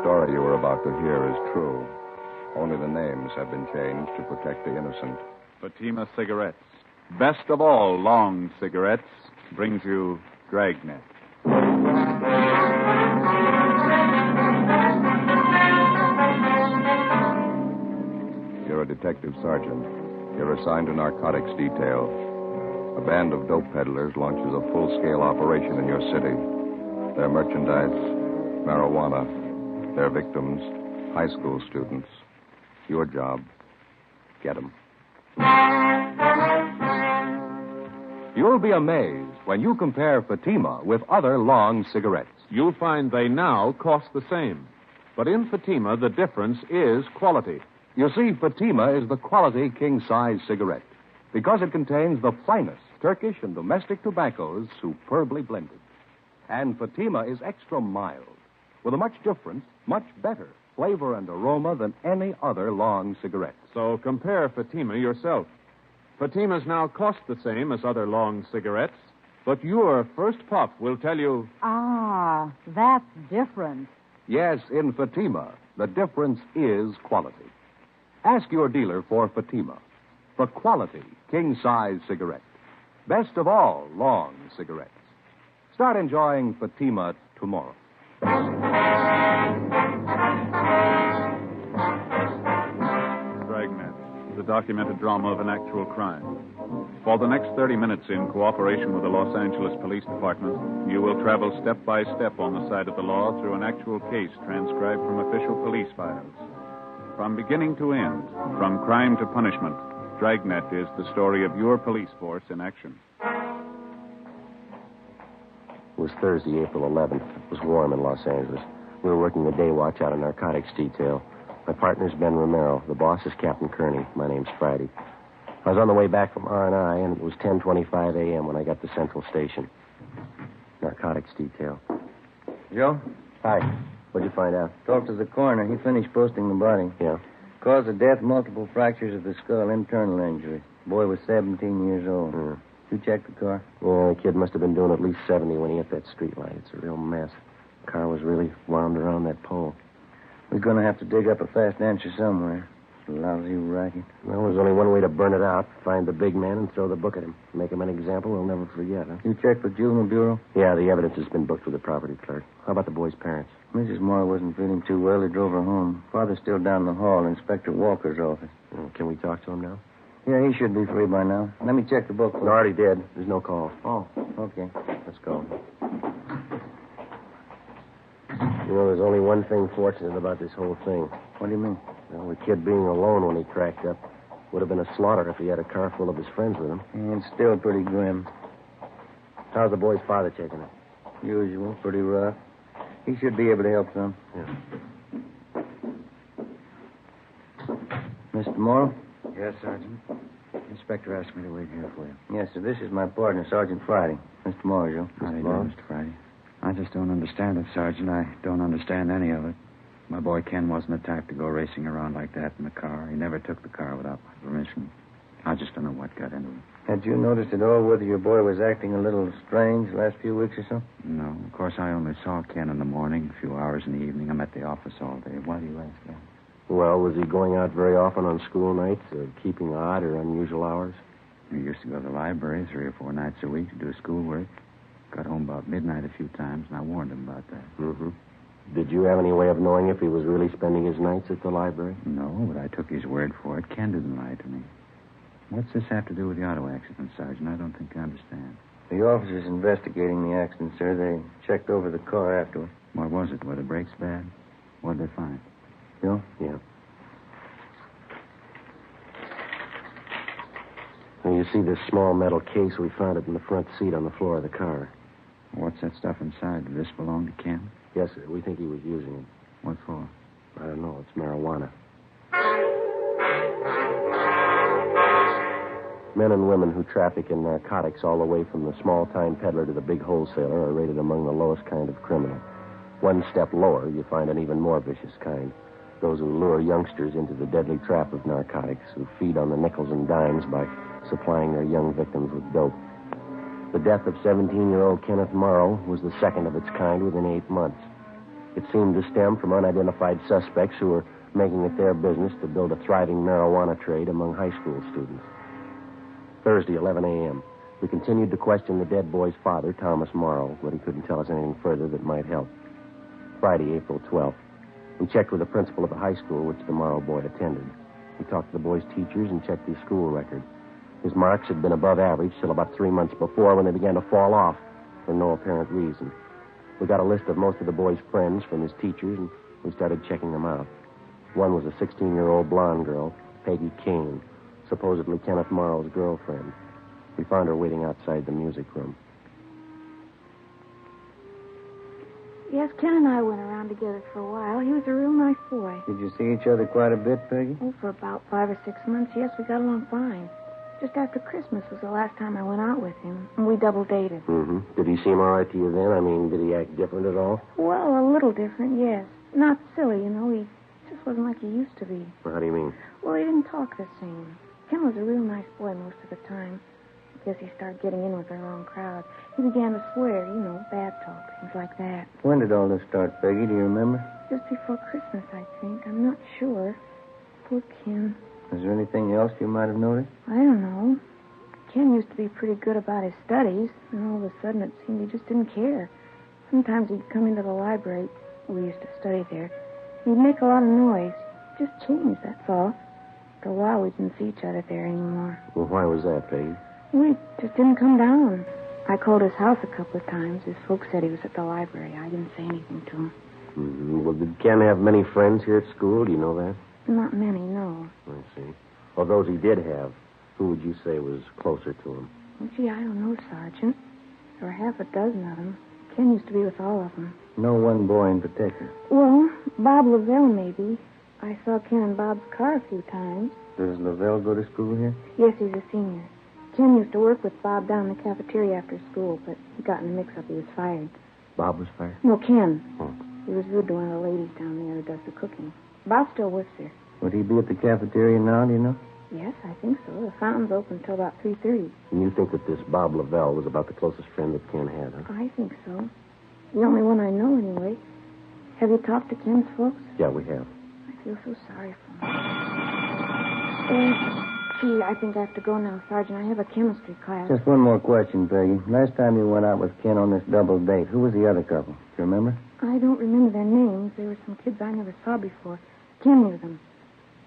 story you are about to hear is true. Only the names have been changed to protect the innocent. Fatima Cigarettes, best of all long cigarettes, brings you Dragnet. You're a detective sergeant. You're assigned to narcotics detail. A band of dope peddlers launches a full-scale operation in your city. Their merchandise, marijuana. Their victims, high school students. Your job, get them. You'll be amazed when you compare Fatima with other long cigarettes. You'll find they now cost the same. But in Fatima, the difference is quality. You see, Fatima is the quality king-size cigarette because it contains the finest Turkish and domestic tobaccos superbly blended. And Fatima is extra mild, with a much different, much better flavor and aroma than any other long cigarette. So compare Fatima yourself. Fatimas now cost the same as other long cigarettes, but your first puff will tell you... Ah, that's different. Yes, in Fatima, the difference is quality. Ask your dealer for Fatima, the quality king-size cigarette. Best of all long cigarettes. Start enjoying Fatima tomorrow. Dragnet, the documented drama of an actual crime. For the next 30 minutes, in cooperation with the Los Angeles Police Department, you will travel step by step on the side of the law through an actual case transcribed from official police files. From beginning to end, from crime to punishment, Dragnet is the story of your police force in action. It was Thursday, April 11th. It was warm in Los Angeles. We were working the day watch out of narcotics detail. My partner's Ben Romero. The boss is Captain Kearney. My name's Friday. I was on the way back from R&I, and it was 10:25 a.m. when I got to Central Station. Narcotics detail. Joe? Hi. What'd you find out? Talked to the coroner. He finished posting the body. Yeah. Cause of death, multiple fractures of the skull, internal injury. Boy was 17 years old. You checked the car? Yeah, the kid must have been doing at least 70 when he hit that street light. It's a real mess. The car was really wound around that pole. We're going to have to dig up a fast answer somewhere. Lousy racket. Well, there's only one way to burn it out. Find the big man and throw the book at him. Make him an example we'll never forget, huh? You checked with Juvenile Bureau? Yeah, the evidence has been booked with the property clerk. How about the boy's parents? Mrs. Moore wasn't feeling too well. They drove her home. Father's still down the hall, Inspector Walker's office. Can we talk to him now? Yeah, he should be free by now. Let me check the book. No, already did. There's no call. Oh, okay. Let's go. You know, there's only one thing fortunate about this whole thing. What do you mean? Well, the kid being alone when he cracked up would have been a slaughter if he had a car full of his friends with him. And it's still pretty grim. How's the boy's father taking it? Usual, pretty rough. He should be able to help some. Yeah. Mr. Morrow? Yes, Sergeant. Inspector asked me to wait here for you. Yes, sir. This is my partner, Sergeant Friday. Mr. Morrow, Joe. How do you do, Mr. Friday? I just don't understand it, Sergeant. I don't understand any of it. My boy Ken wasn't the type to go racing around like that in the car. He never took the car without my permission. I just don't know what got into him. Had you noticed at all whether your boy was acting a little strange the last few weeks or so? No. Of course, I only saw Ken in the morning, a few hours in the evening. I'm at the office all day. Why do you ask that? Well, was he going out very often on school nights, keeping odd or unusual hours? He used to go to the library 3 or 4 nights a week to do his schoolwork. Got home about midnight a few times, and I warned him about that. Mm-hmm. Did you have any way of knowing if he was really spending his nights at the library? No, but I took his word for it. Ken didn't lie to me. What's this have to do with the auto accident, Sergeant? I don't think I understand. The officers investigating the accident, sir. They checked over the car afterward. What was it? Were the brakes bad? What'd they find? You? Yeah. Now, you see this small metal case? We found it in the front seat on the floor of the car. What's that stuff inside? Did this belong to Ken? Yes, sir. We think he was using it. What for? I don't know. It's marijuana. Men and women who traffic in narcotics all the way from the small-time peddler to the big wholesaler are rated among the lowest kind of criminal. One step lower, you find an even more vicious kind. Those who lure youngsters into the deadly trap of narcotics, who feed on the nickels and dimes by supplying their young victims with dope. The death of 17-year-old Kenneth Morrow was the second of its kind within 8 months. It seemed to stem from unidentified suspects who were making it their business to build a thriving marijuana trade among high school students. Thursday, 11 a.m. We continued to question the dead boy's father, Thomas Morrow, but he couldn't tell us anything further that might help. Friday, April 12th. We checked with the principal of the high school which the Morrow boy attended. We talked to the boy's teachers and checked his school record. His marks had been above average till about 3 months before when they began to fall off for no apparent reason. We got a list of most of the boy's friends from his teachers, and we started checking them out. One was a 16-year-old blonde girl, Peggy Kane, supposedly Kenneth Morrow's girlfriend. We found her waiting outside the music room. Yes, Ken and I went around together for a while. He was a real nice boy. Did you see each other quite a bit, Peggy? Oh, for about 5 or 6 months, yes, we got along fine. Just after Christmas was the last time I went out with him, and we double dated. Mm-hmm. Did he seem all right to you then? I mean, did he act different at all? Well, a little different, yes. Not silly, you know. He just wasn't like he used to be. Well, how do you mean? Well, he didn't talk the same. Ken was a real nice boy most of the time. I guess he started getting in with the wrong crowd. He began to swear, you know, bad talk, things like that. When did all this start, Peggy? Do you remember? Just before Christmas, I think. I'm not sure. Poor Ken. Is there anything else you might have noticed? I don't know. Ken used to be pretty good about his studies, and all of a sudden it seemed he just didn't care. Sometimes he'd come into the library. We used to study there. He'd make a lot of noise. Just changed, that's all. For a while, we didn't see each other there anymore. Well, why was that, Peggy? We just didn't come down. I called his house a couple of times. His folks said he was at the library. I didn't say anything to him. Mm-hmm. Well, did Ken have many friends here at school? Do you know that? Not many, no. I see. Well, those he did have, who would you say was closer to him? Well, gee, I don't know, Sergeant. There were half a dozen of them. Ken used to be with all of them. No one boy in particular. Well, Bob Lavelle, maybe. I saw Ken in Bob's car a few times. Does Lavelle go to school here? Yes, he's a senior. Ken used to work with Bob down in the cafeteria after school, but he got in a mix-up. He was fired. Bob was fired? No, Ken. Oh. He was rude to one of the ladies down there who does the cooking. Bob still works there. Would he be at the cafeteria now, do you know? Yes, I think so. The fountain's open till about 3:30. And you think that this Bob Lavelle was about the closest friend that Ken had, huh? I think so. The only one I know, anyway. Have you talked to Ken's folks? Yeah, we have. I feel so sorry for him. Gee, I think I have to go now, Sergeant. I have a chemistry class. Just one more question, Peggy. Last time you went out with Ken on this double date, who was the other couple? Do you remember? I don't remember their names. They were some kids I never saw before. Ken knew them.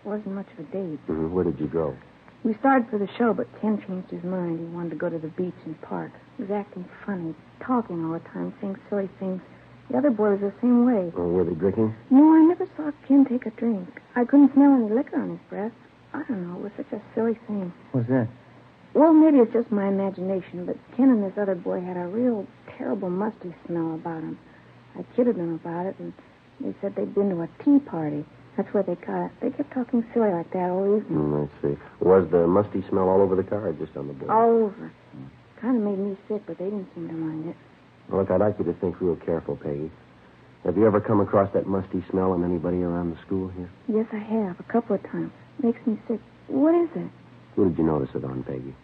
It wasn't much of a date. Mm-hmm. Where did you go? We started for the show, but Ken changed his mind. He wanted to go to the beach and park. He was acting funny, talking all the time, saying silly things. The other boy was the same way. Oh, were they drinking? No, I never saw Ken take a drink. I couldn't smell any liquor on his breath. I don't know. It was such a silly thing. What's that? Well, maybe it's just my imagination, but Ken and this other boy had a real terrible musty smell about him. I kidded them about it, and they said they'd been to a tea party. That's where they got it. They kept talking silly like that all evening. I see. Was the musty smell all over the car or just on the board? All over. Kind of made me sick, but they didn't seem to mind it. Well, look, I'd like you to think real careful, Peggy. Have you ever come across that musty smell on anybody around the school here? Yes, I have. A couple of times. Makes me sick. What is it? Who did you notice it on, Peggy?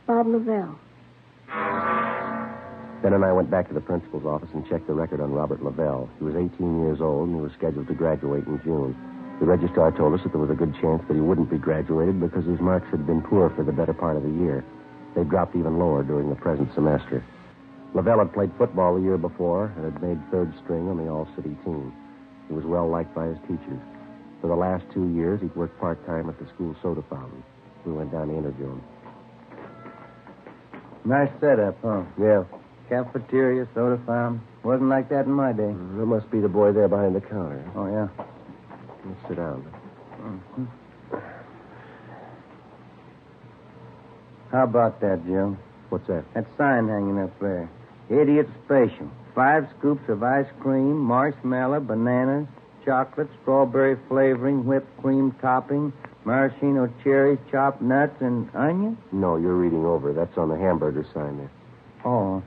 Bob Lavelle. Ben and I went back to the principal's office and checked the record on Robert Lavelle. He was 18 years old, and he was scheduled to graduate in June. The registrar told us that there was a good chance that he wouldn't be graduated because his marks had been poor for the better part of the year. They dropped even lower during the present semester. Lavelle had played football the year before and had made third string on the all-city team. He was well liked by his teachers. For the last 2 years, he'd worked part-time at the school soda fountain. We went down to interview him. Nice setup, huh? Yeah. Cafeteria, soda fountain. Wasn't like that in my day. That must be the boy there behind the counter. Oh, yeah. Let's sit down. Mm-hmm. How about that, Joe? What's that? That sign hanging up there. Idiot Special. 5 scoops of ice cream, marshmallow, bananas, chocolate, strawberry flavoring, whipped cream topping, maraschino cherries, chopped nuts, and onions? No, you're reading over. That's on the hamburger sign there. Oh.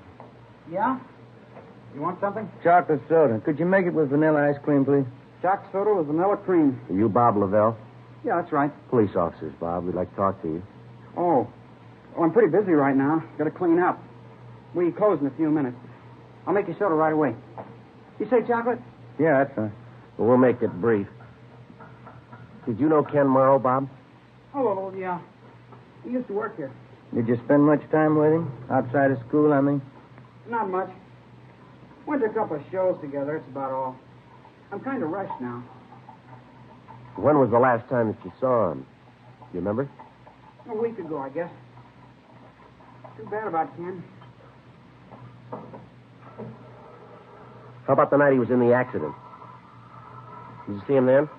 Yeah? You want something? Chocolate soda. Could you make it with vanilla ice cream, please? Chocolate soda with vanilla cream. Are you Bob Lavelle? Yeah, that's right. Police officers, Bob. We'd like to talk to you. Oh, I'm pretty busy right now. Got to clean up. We close in a few minutes. I'll make you soda right away. You say chocolate? Yeah, that's fine. Well, we'll make it brief. Did you know Ken Morrow, Bob? Oh, yeah. He used to work here. Did you spend much time with him? Outside of school, I mean? Not much. Went to a couple of shows together. That's about all. I'm kind of rushed now. When was the last time that you saw him? You remember? A week ago, I guess. Too bad about Ken. How about the night he was in the accident? Did you see him then?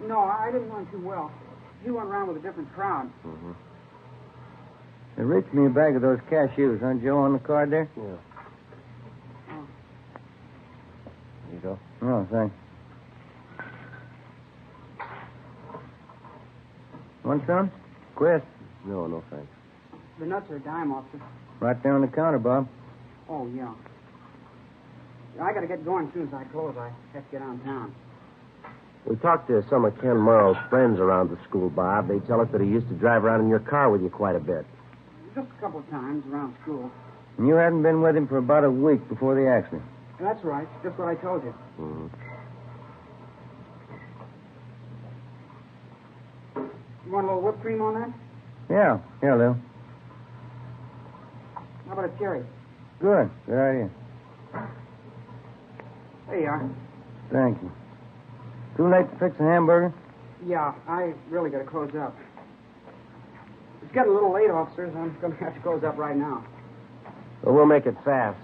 No, I didn't know him too well. He went around with a different crowd. Mm-hmm. They reached me a bag of those cashews, huh, Joe, on the card there? Yeah. Oh. There you go. Oh, thanks. Want some? Quest. No, no, thanks. The nuts are a dime, officer. Right there on the counter, Bob. Oh, yeah. I got to get going as soon as I close. I have to get on town. We talked to some of Ken Morrow's friends around the school, Bob. They tell us that he used to drive around in your car with you quite a bit. Just a couple of times around school. And you hadn't been with him for about a week before the accident. That's right. Just what I told you. Mm-hmm. You want a little whipped cream on that? Yeah, Lil. How about a cherry? Good. Good idea. There you are. Thank you. Too late to fix a hamburger? Yeah, I really got to close up. It's getting a little late, officers. I'm going to have to close up right now. Well, we'll make it fast.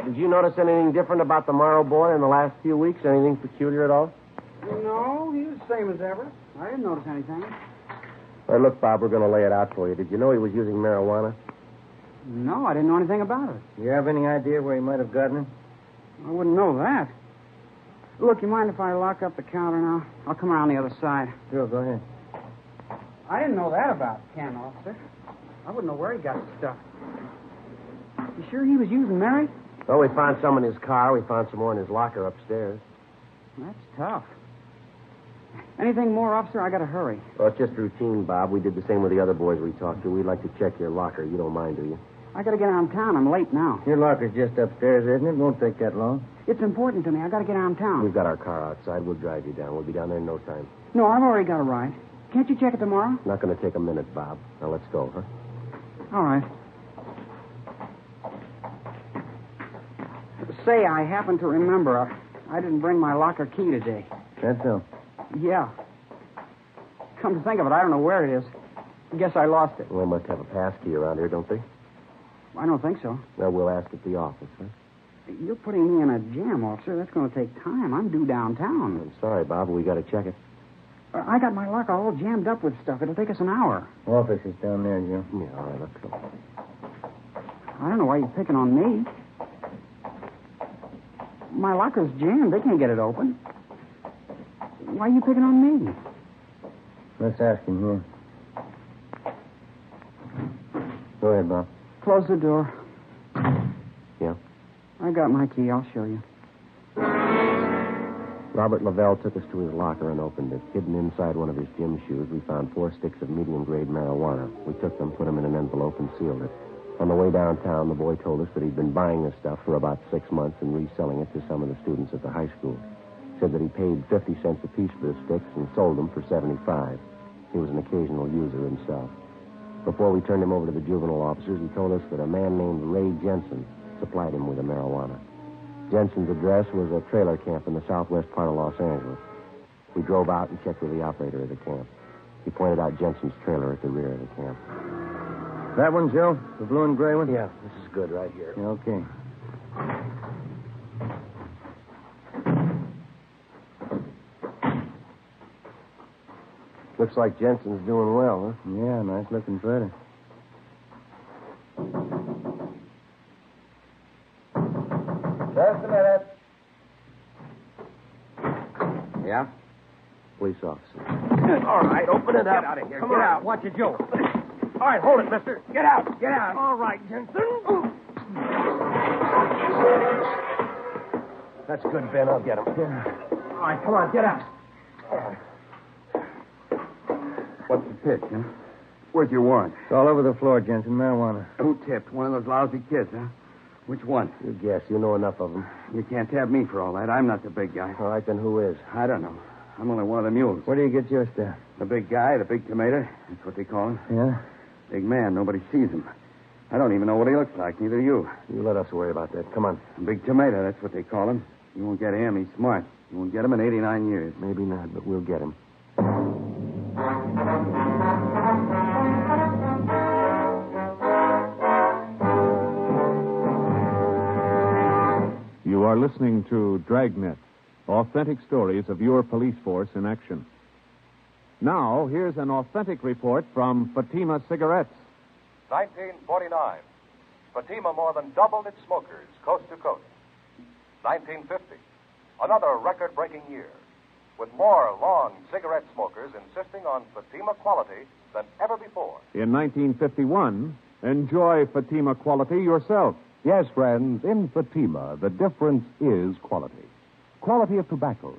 Did you notice anything different about the Morrow boy in the last few weeks? Anything peculiar at all? No, he was the same as ever. I didn't notice anything. Well, look, Bob, we're going to lay it out for you. Did you know he was using marijuana? No, I didn't know anything about it. You have any idea where he might have gotten it? I wouldn't know that. Look, you mind if I lock up the counter now? I'll come around the other side. Sure, go ahead. I didn't know that about Ken, officer. I wouldn't know where he got the stuff. You sure he was using Mary? Well, we found some in his car. We found some more in his locker upstairs. That's tough. Anything more, officer? I got to hurry. Well, it's just routine, Bob. We did the same with the other boys we talked to. We'd like to check your locker. You don't mind, do you? I got to get out of town. I'm late now. Your locker's just upstairs, isn't it? Won't take that long. It's important to me. I got to get out of town. We've got our car outside. We'll drive you down. We'll be down there in no time. No, I've already got a ride. Can't you check it tomorrow? Not going to take a minute, Bob. Now, let's go, huh? All right. Say, I happen to remember I didn't bring my locker key today. That's so. Yeah. Come to think of it, I don't know where it is. Guess I lost it. Well, they must have a pass key around here, don't they? I don't think so. Well, we'll ask at the office, huh? You're putting me in a jam, officer. That's going to take time. I'm due downtown. I'm sorry, Bob, but we got to check it. I got my locker all jammed up with stuff. It'll take us an hour. Office is down there, Joe. Yeah, all right, let's go. I don't know why you're picking on me. My locker's jammed. They can't get it open. Why are you picking on me? Let's ask him here. Go ahead, Bob. Close the door. Yeah? I got my key. I'll show you. Robert Lavelle took us to his locker and opened it. Hidden inside one of his gym shoes, we found 4 sticks of medium-grade marijuana. We took them, put them in an envelope, and sealed it. On the way downtown, the boy told us that he'd been buying this stuff for about 6 months and reselling it to some of the students at the high school. Said that he paid 50 cents apiece for the sticks and sold them for 75. He was an occasional user himself. Before we turned him over to the juvenile officers, he told us that a man named Ray Jensen supplied him with the marijuana. Jensen's address was a trailer camp in the southwest part of Los Angeles. We drove out and checked with the operator of the camp. He pointed out Jensen's trailer at the rear of the camp. That one, Joe? The blue and gray one? Yeah, this is good right here. Yeah, okay. Looks like Jensen's doing well, huh? Yeah, nice looking fella. Just a minute. Yeah? Police officer. All right, open it up. Get out of here. Come Get on. out. Watch it, Joe. All right, hold it, mister. Get out. Get out. All right, Jensen. That's good, Ben. I'll get him. Yeah. All right, come on, get out. What's the pitch, huh? Where'd you warrant? It's all over the floor, Jensen. Marijuana. Who tipped? One of those lousy kids, huh? Which one? You guess. You know enough of them. You can't tap me for all that. I'm not the big guy. All right, then who is? I don't know. I'm only one of the mules. Where do you get your stuff? The big guy, the big tomato. That's what they call him. Yeah? Big man. Nobody sees him. I don't even know what he looks like. Neither you. You let us worry about that. Come on. Big tomato. That's what they call him. You won't get him. He's smart. You won't get him in 89 years. Maybe not, but we'll get him. You are listening to Dragnet, authentic stories of your police force in action. Now, here's an authentic report from Fatima Cigarettes. 1949. Fatima more than doubled its smokers coast to coast. 1950. Another record-breaking year, with more long cigarette smokers insisting on Fatima quality than ever before. In 1951, enjoy Fatima quality yourself. Yes, friends, in Fatima, the difference is quality. Quality of tobaccos.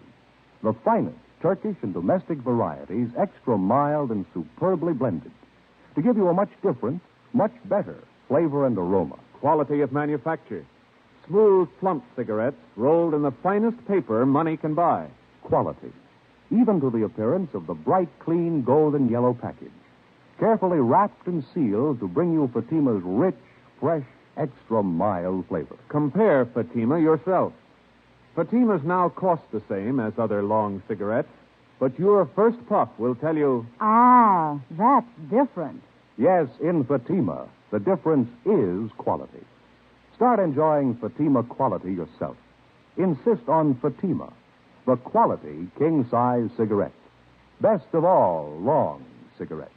The finest Turkish and domestic varieties, extra mild and superbly blended, to give you a much different, much better flavor and aroma. Quality of manufacture. Smooth, plump cigarettes rolled in the finest paper money can buy. Quality, even to the appearance of the bright, clean gold and yellow package. Carefully wrapped and sealed to bring you Fatima's rich, fresh, extra mild flavor. Compare Fatima yourself. Fatimas now cost the same as other long cigarettes, but your first puff will tell you... Ah, that's different. Yes, in Fatima, the difference is quality. Start enjoying Fatima quality yourself. Insist on Fatima, the quality king-size cigarette. Best of all long cigarettes.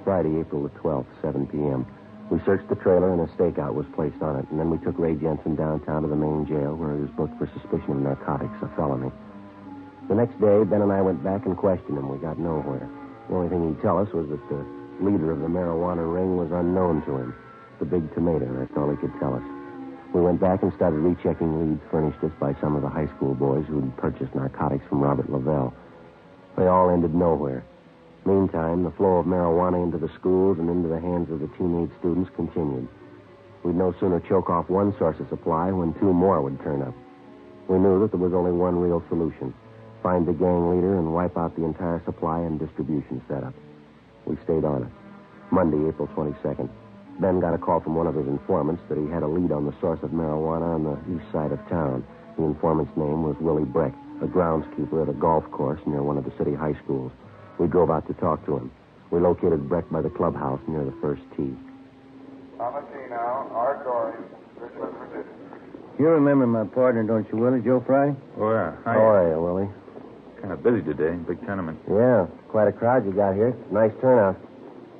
Friday, April the 12th, 7 p.m. We searched the trailer and a stakeout was placed on it, and then we took Ray Jensen downtown to the main jail where he was booked for suspicion of narcotics, a felony. The next day, Ben and I went back and questioned him. We got nowhere. The only thing he'd tell us was that the leader of the marijuana ring was unknown to him. The big tomato, that's all he could tell us. We went back and started rechecking leads furnished us by some of the high school boys who'd purchased narcotics from Robert Lavelle. They all ended nowhere. Meantime, the flow of marijuana into the schools and into the hands of the teenage students continued. We'd no sooner choke off one source of supply when two more would turn up. We knew that there was only one real solution: find the gang leader and wipe out the entire supply and distribution setup. We stayed on it. Monday, April 22nd. Ben got a call from one of his informants that he had a lead on the source of marijuana on the east side of town. The informant's name was Willie Breck, a groundskeeper at a golf course near one of the city high schools. We drove out to talk to him. We located Breck by the clubhouse near the first tee. Tomasino, R. Dory, Richmond, Virginia. You remember my partner, don't you, Willie? Joe Fry? Oh, yeah. How are you, Willie? Kind of busy today. Big tournament. Yeah, quite a crowd you got here. Nice turnout.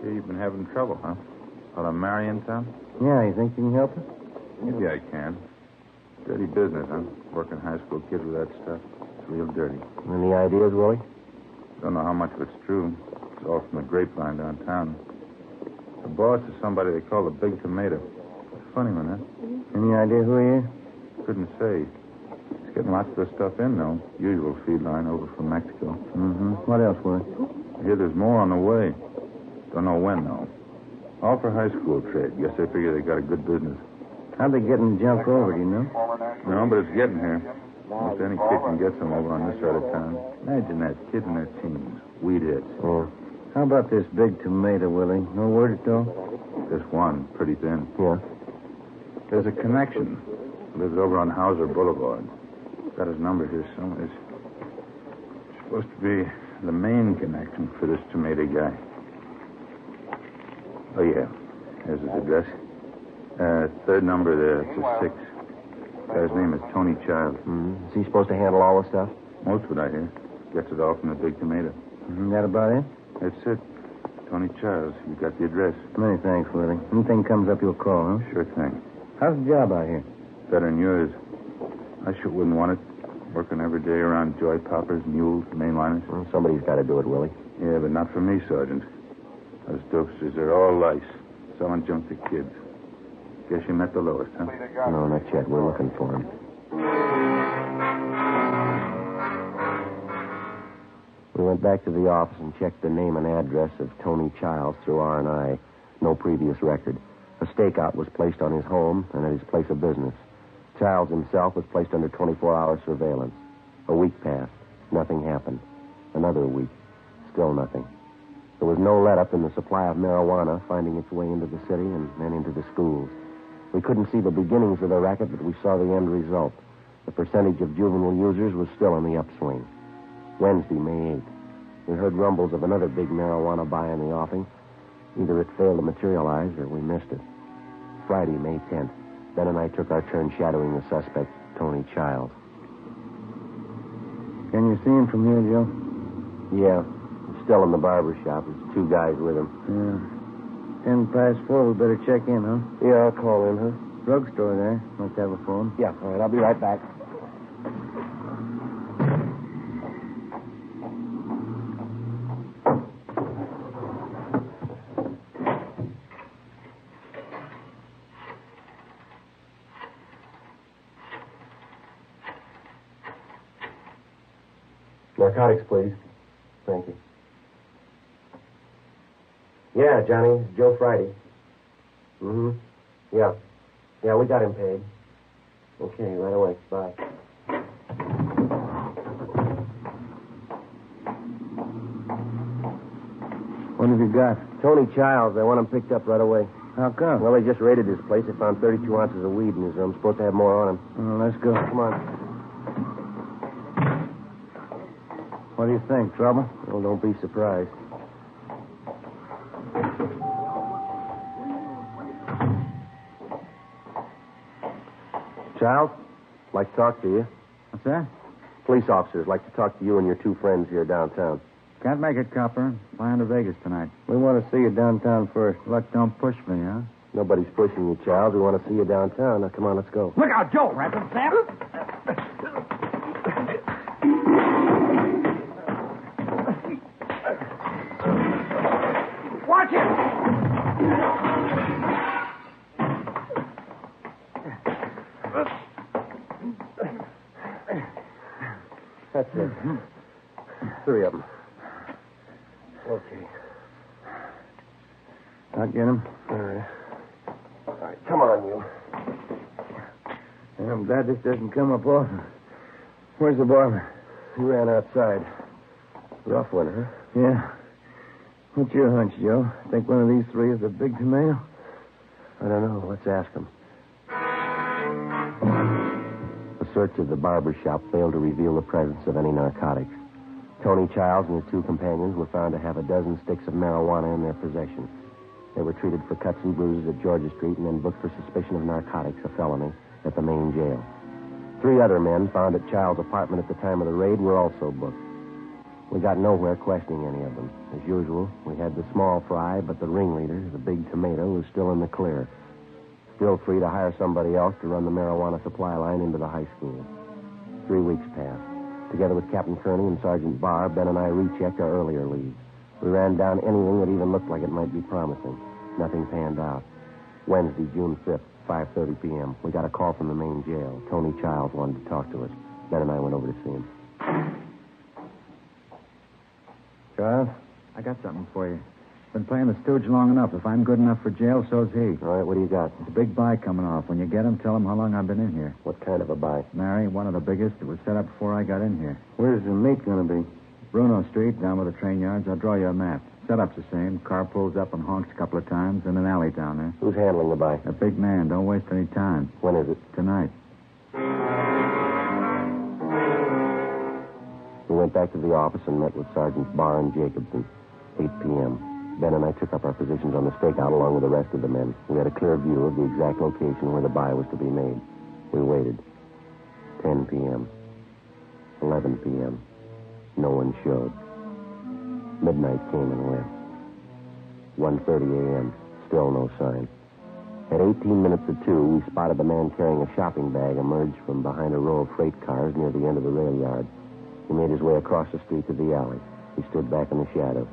Yeah, you've been having trouble, huh? Out of Marion town? Yeah, you think you can help us? Maybe I can. Dirty business, huh? Working high school kids with that stuff. It's real dirty. Any ideas, Willie? Don't know how much of it's true. It's all from the grapevine downtown. The boss is somebody they call the Big Tomato. Funny one, huh? Any idea who he is? Couldn't say. He's getting lots of the stuff in, though. Usual feed line over from Mexico. Mm-hmm. What else, Willie? I hear there's more on the way. Don't know when, though. All for high school trade. Guess they figure they got a good business. How'd they get the junk over, do you know? No, but it's getting here. Almost any kid can get some over on this side of town. Imagine that, kids in their teens. Weed hits. Oh. How about this Big Tomato, Willie? No word at all? This one, pretty thin. Yeah. There's a connection. Lives over on Hauser Boulevard. Got his number here somewhere. It's supposed to be the main connection for this tomato guy. Oh, yeah. There's his address. Third number there. It's a 6. Guy's name is Tony Child. Mm-hmm. Is he supposed to handle all the stuff? Most of it, I hear. Gets it all from the Big Tomato. Mm-hmm. That about it? That's it. Tony Childs. You got the address. Many thanks, Willie. Anything comes up, you'll call, huh? Sure thing. How's the job out here? Better than yours. I sure wouldn't want it. Working every day around joy poppers, mules, mainliners. Well, somebody's got to do it, Willie. Yeah, but not for me, Sergeant. Those dopesters are all lice. Selling junk to kids. Guess you met the lowest, huh? No, not yet. We're looking for him. We went back to the office and checked the name and address of Tony Childs through R&I. No previous record. A stakeout was placed on his home and at his place of business. Childs himself was placed under 24-hour surveillance. A week passed. Nothing happened. Another week. Still nothing. There was no let-up in the supply of marijuana finding its way into the city and then into the schools. We couldn't see the beginnings of the racket, but we saw the end result. The percentage of juvenile users was still in the upswing. Wednesday, May 8th. We heard rumbles of another big marijuana buy in the offing. Either it failed to materialize or we missed it. Friday, May 10th. Ben and I took our turn shadowing the suspect, Tony Childs. Can you see him from here, Joe? Yeah. He's still in the barber shop. There's 2 guys with him. Yeah. 4:10. We better check in, huh? Yeah, I'll call in, huh? Drugstore there. Must have a phone. Yeah, all right. I'll be right back. Narcotics, please. Thank you. Yeah, Johnny. It's Joe Friday. Mm-hmm. Yeah. Yeah, we got him paid. Okay, right away. Bye. What have you got? Tony Childs. They want him picked up right away. How come? Well, they just raided his place. They found 32 ounces of weed in his room. Supposed to have more on him. Oh, let's go. Come on. What do you think? Trouble? Well, don't be surprised. Childs, like to talk to you. What's that? Police officers like to talk to you and your 2 friends here downtown. Can't make it, copper. Flying to Vegas tonight. We want to see you downtown first. Luck don't push me, huh? Nobody's pushing you, Childs. We want to see you downtown. Now, come on, let's go. Look out, Joe, Ransom Snap. Watch it! That's it. 3 of them. Okay. I'll get him. All right. All right, come on, you. I'm glad this doesn't come up often. Where's the barber? He ran outside. Rough one, huh? Yeah. What's your hunch, Joe? Think one of these 3 is a big tomato? I don't know. Let's ask him. A search of the barber shop failed to reveal the presence of any narcotics. Tony Childs and his 2 companions were found to have a dozen sticks of marijuana in their possession. They were treated for cuts and bruises at Georgia Street and then booked for suspicion of narcotics, a felony, at the main jail. 3 other men found at Childs' apartment at the time of the raid were also booked. We got nowhere questioning any of them. As usual, we had the small fry, but the ringleader, the big tomato, was still in the clear. Still free to hire somebody else to run the marijuana supply line into the high school. 3 weeks passed. Together with Captain Kearney and Sergeant Barr, Ben and I rechecked our earlier leads. We ran down anything that even looked like it might be promising. Nothing panned out. Wednesday, June 5th, 5:30 p.m. We got a call from the main jail. Tony Childs wanted to talk to us. Ben and I went over to see him. Charles? I got something for you. Been playing the stooge long enough. If I'm good enough for jail, so's he. All right, what do you got? There's a big buy coming off. When you get him, tell him how long I've been in here. What kind of a buy? Mary, one of the biggest. It was set up before I got in here. Where's the meat going to be? Bruno Street, down by the train yards. I'll draw you a map. Setup's the same. Car pulls up and honks a couple of times in an alley down there. Who's handling the buy? A big man. Don't waste any time. When is it? Tonight. We went back to the office and met with Sergeants Barr and Jacobson. 8 p.m. Ben and I took up our positions on the stakeout along with the rest of the men. We had a clear view of the exact location where the buy was to be made. We waited. 10 p.m. 11 p.m. No one showed. Midnight came and went. 1:30 a.m. Still no sign. At 18 minutes to 2, we spotted the man carrying a shopping bag emerge from behind a row of freight cars near the end of the rail yard. He made his way across the street to the alley. He stood back in the shadow.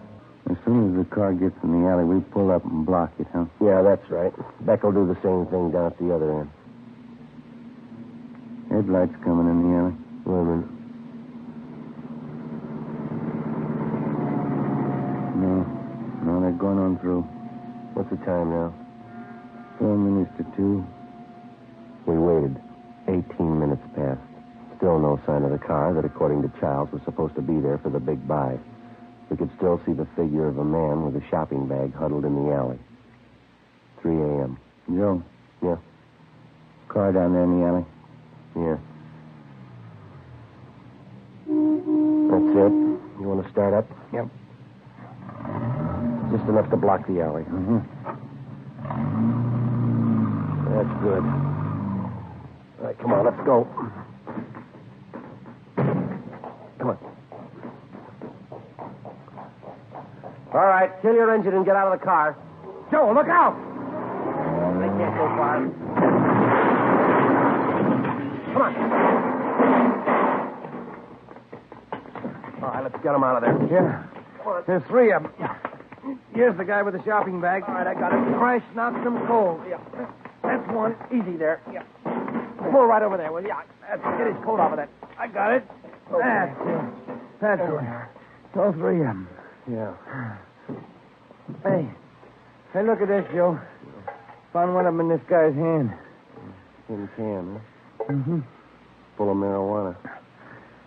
As soon as the car gets in the alley, we pull up and block it, huh? Yeah, that's right. Beck will do the same thing down at the other end. Headlights coming in the alley. Wait a minute. going on through. What's the time now? 4 minutes to 2. We waited. 18 minutes passed. Still no sign of the car that, according to Childs, was supposed to be there for the big buy. We could still see the figure of a man with a shopping bag huddled in the alley. 3 a.m. Joe. Yeah? Car down there in the alley. Yeah. That's it. You want to start up? Yep. Just enough to block the alley. Mm-hmm. That's good. All right, come on, let's go. Come on. All right, kill your engine and get out of the car. Joe, look out! They can't go far. Come on. All right, let's get them out of there. Yeah. Come on. There's 3 of them. Here's the guy with the shopping bag. All right, I got it. Crash knocked him cold. Yeah. That's one. Easy there. Yeah. Pull right over there, will you? That's it. Get his coat off of that. I got it. Okay. That's it. It's all 3 of them. Yeah. Hey, look at this, Joe. Found one of them in this guy's hand. Tin can, huh? Mm-hmm. Full of marijuana.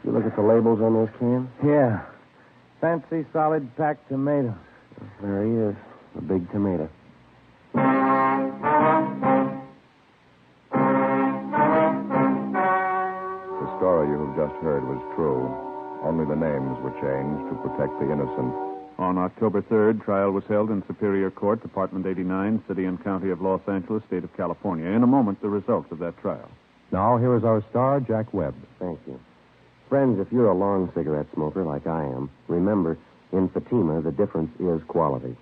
You look at the labels on those cans? Yeah. Fancy solid packed tomatoes. There he is, the big tomato. The story you have just heard was true. Only the names were changed to protect the innocent. On October 3rd, trial was held in Superior Court, Department 89, City and County of Los Angeles, State of California. In a moment, the results of that trial. Now, here is our star, Jack Webb. Thank you. Friends, if you're a long cigarette smoker like I am, remember, in Fatima, the difference is quality.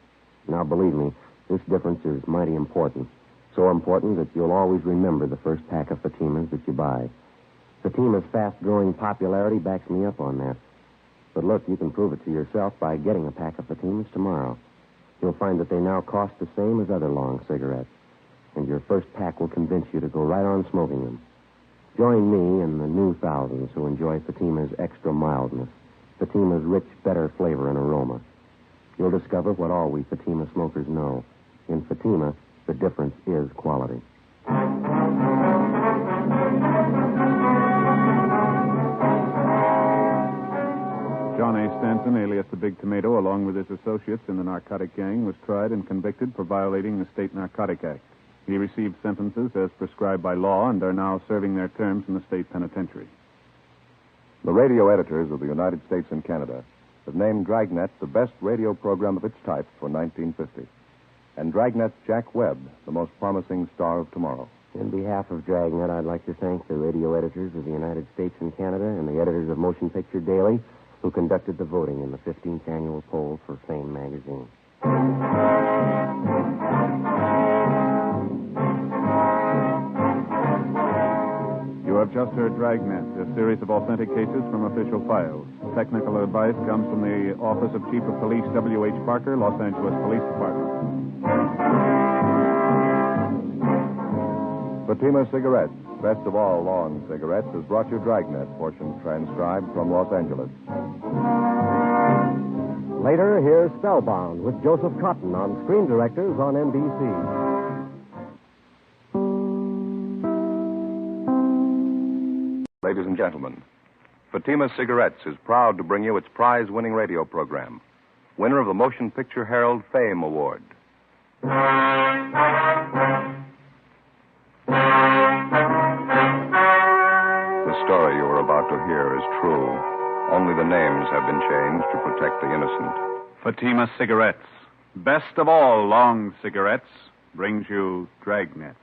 Now, believe me, this difference is mighty important. So important that you'll always remember the first pack of Fatimas that you buy. Fatima's fast-growing popularity backs me up on that. But look, you can prove it to yourself by getting a pack of Fatimas tomorrow. You'll find that they now cost the same as other long cigarettes. And your first pack will convince you to go right on smoking them. Join me and the new thousands who enjoy Fatima's extra mildness, Fatima's rich, better flavor and aroma. You'll discover what all we Fatima smokers know. In Fatima, the difference is quality. John A. Stanton, alias the Big Tomato, along with his associates in the narcotic gang, was tried and convicted for violating the State Narcotic Act. He received sentences as prescribed by law and are now serving their terms in the state penitentiary. The radio editors of the United States and Canada have named Dragnet the best radio program of its type for 1950. And Dragnet's Jack Webb, the most promising star of tomorrow. In behalf of Dragnet, I'd like to thank the radio editors of the United States and Canada and the editors of Motion Picture Daily who conducted the voting in the 15th annual poll for Fame magazine. You have just heard Dragnet, a series of authentic cases from official files. Technical advice comes from the Office of Chief of Police W.H. Parker, Los Angeles Police Department. Fatima Cigarettes, best of all long cigarettes, has brought you Dragnet, portions transcribed from Los Angeles. Later, here's Spellbound with Joseph Cotton on Screen Directors on NBC. Ladies and gentlemen, Fatima Cigarettes is proud to bring you its prize-winning radio program, winner of the Motion Picture Herald Fame Award. The story you are about to hear is true. Only the names have been changed to protect the innocent. Fatima Cigarettes, best of all long cigarettes, brings you Dragnet.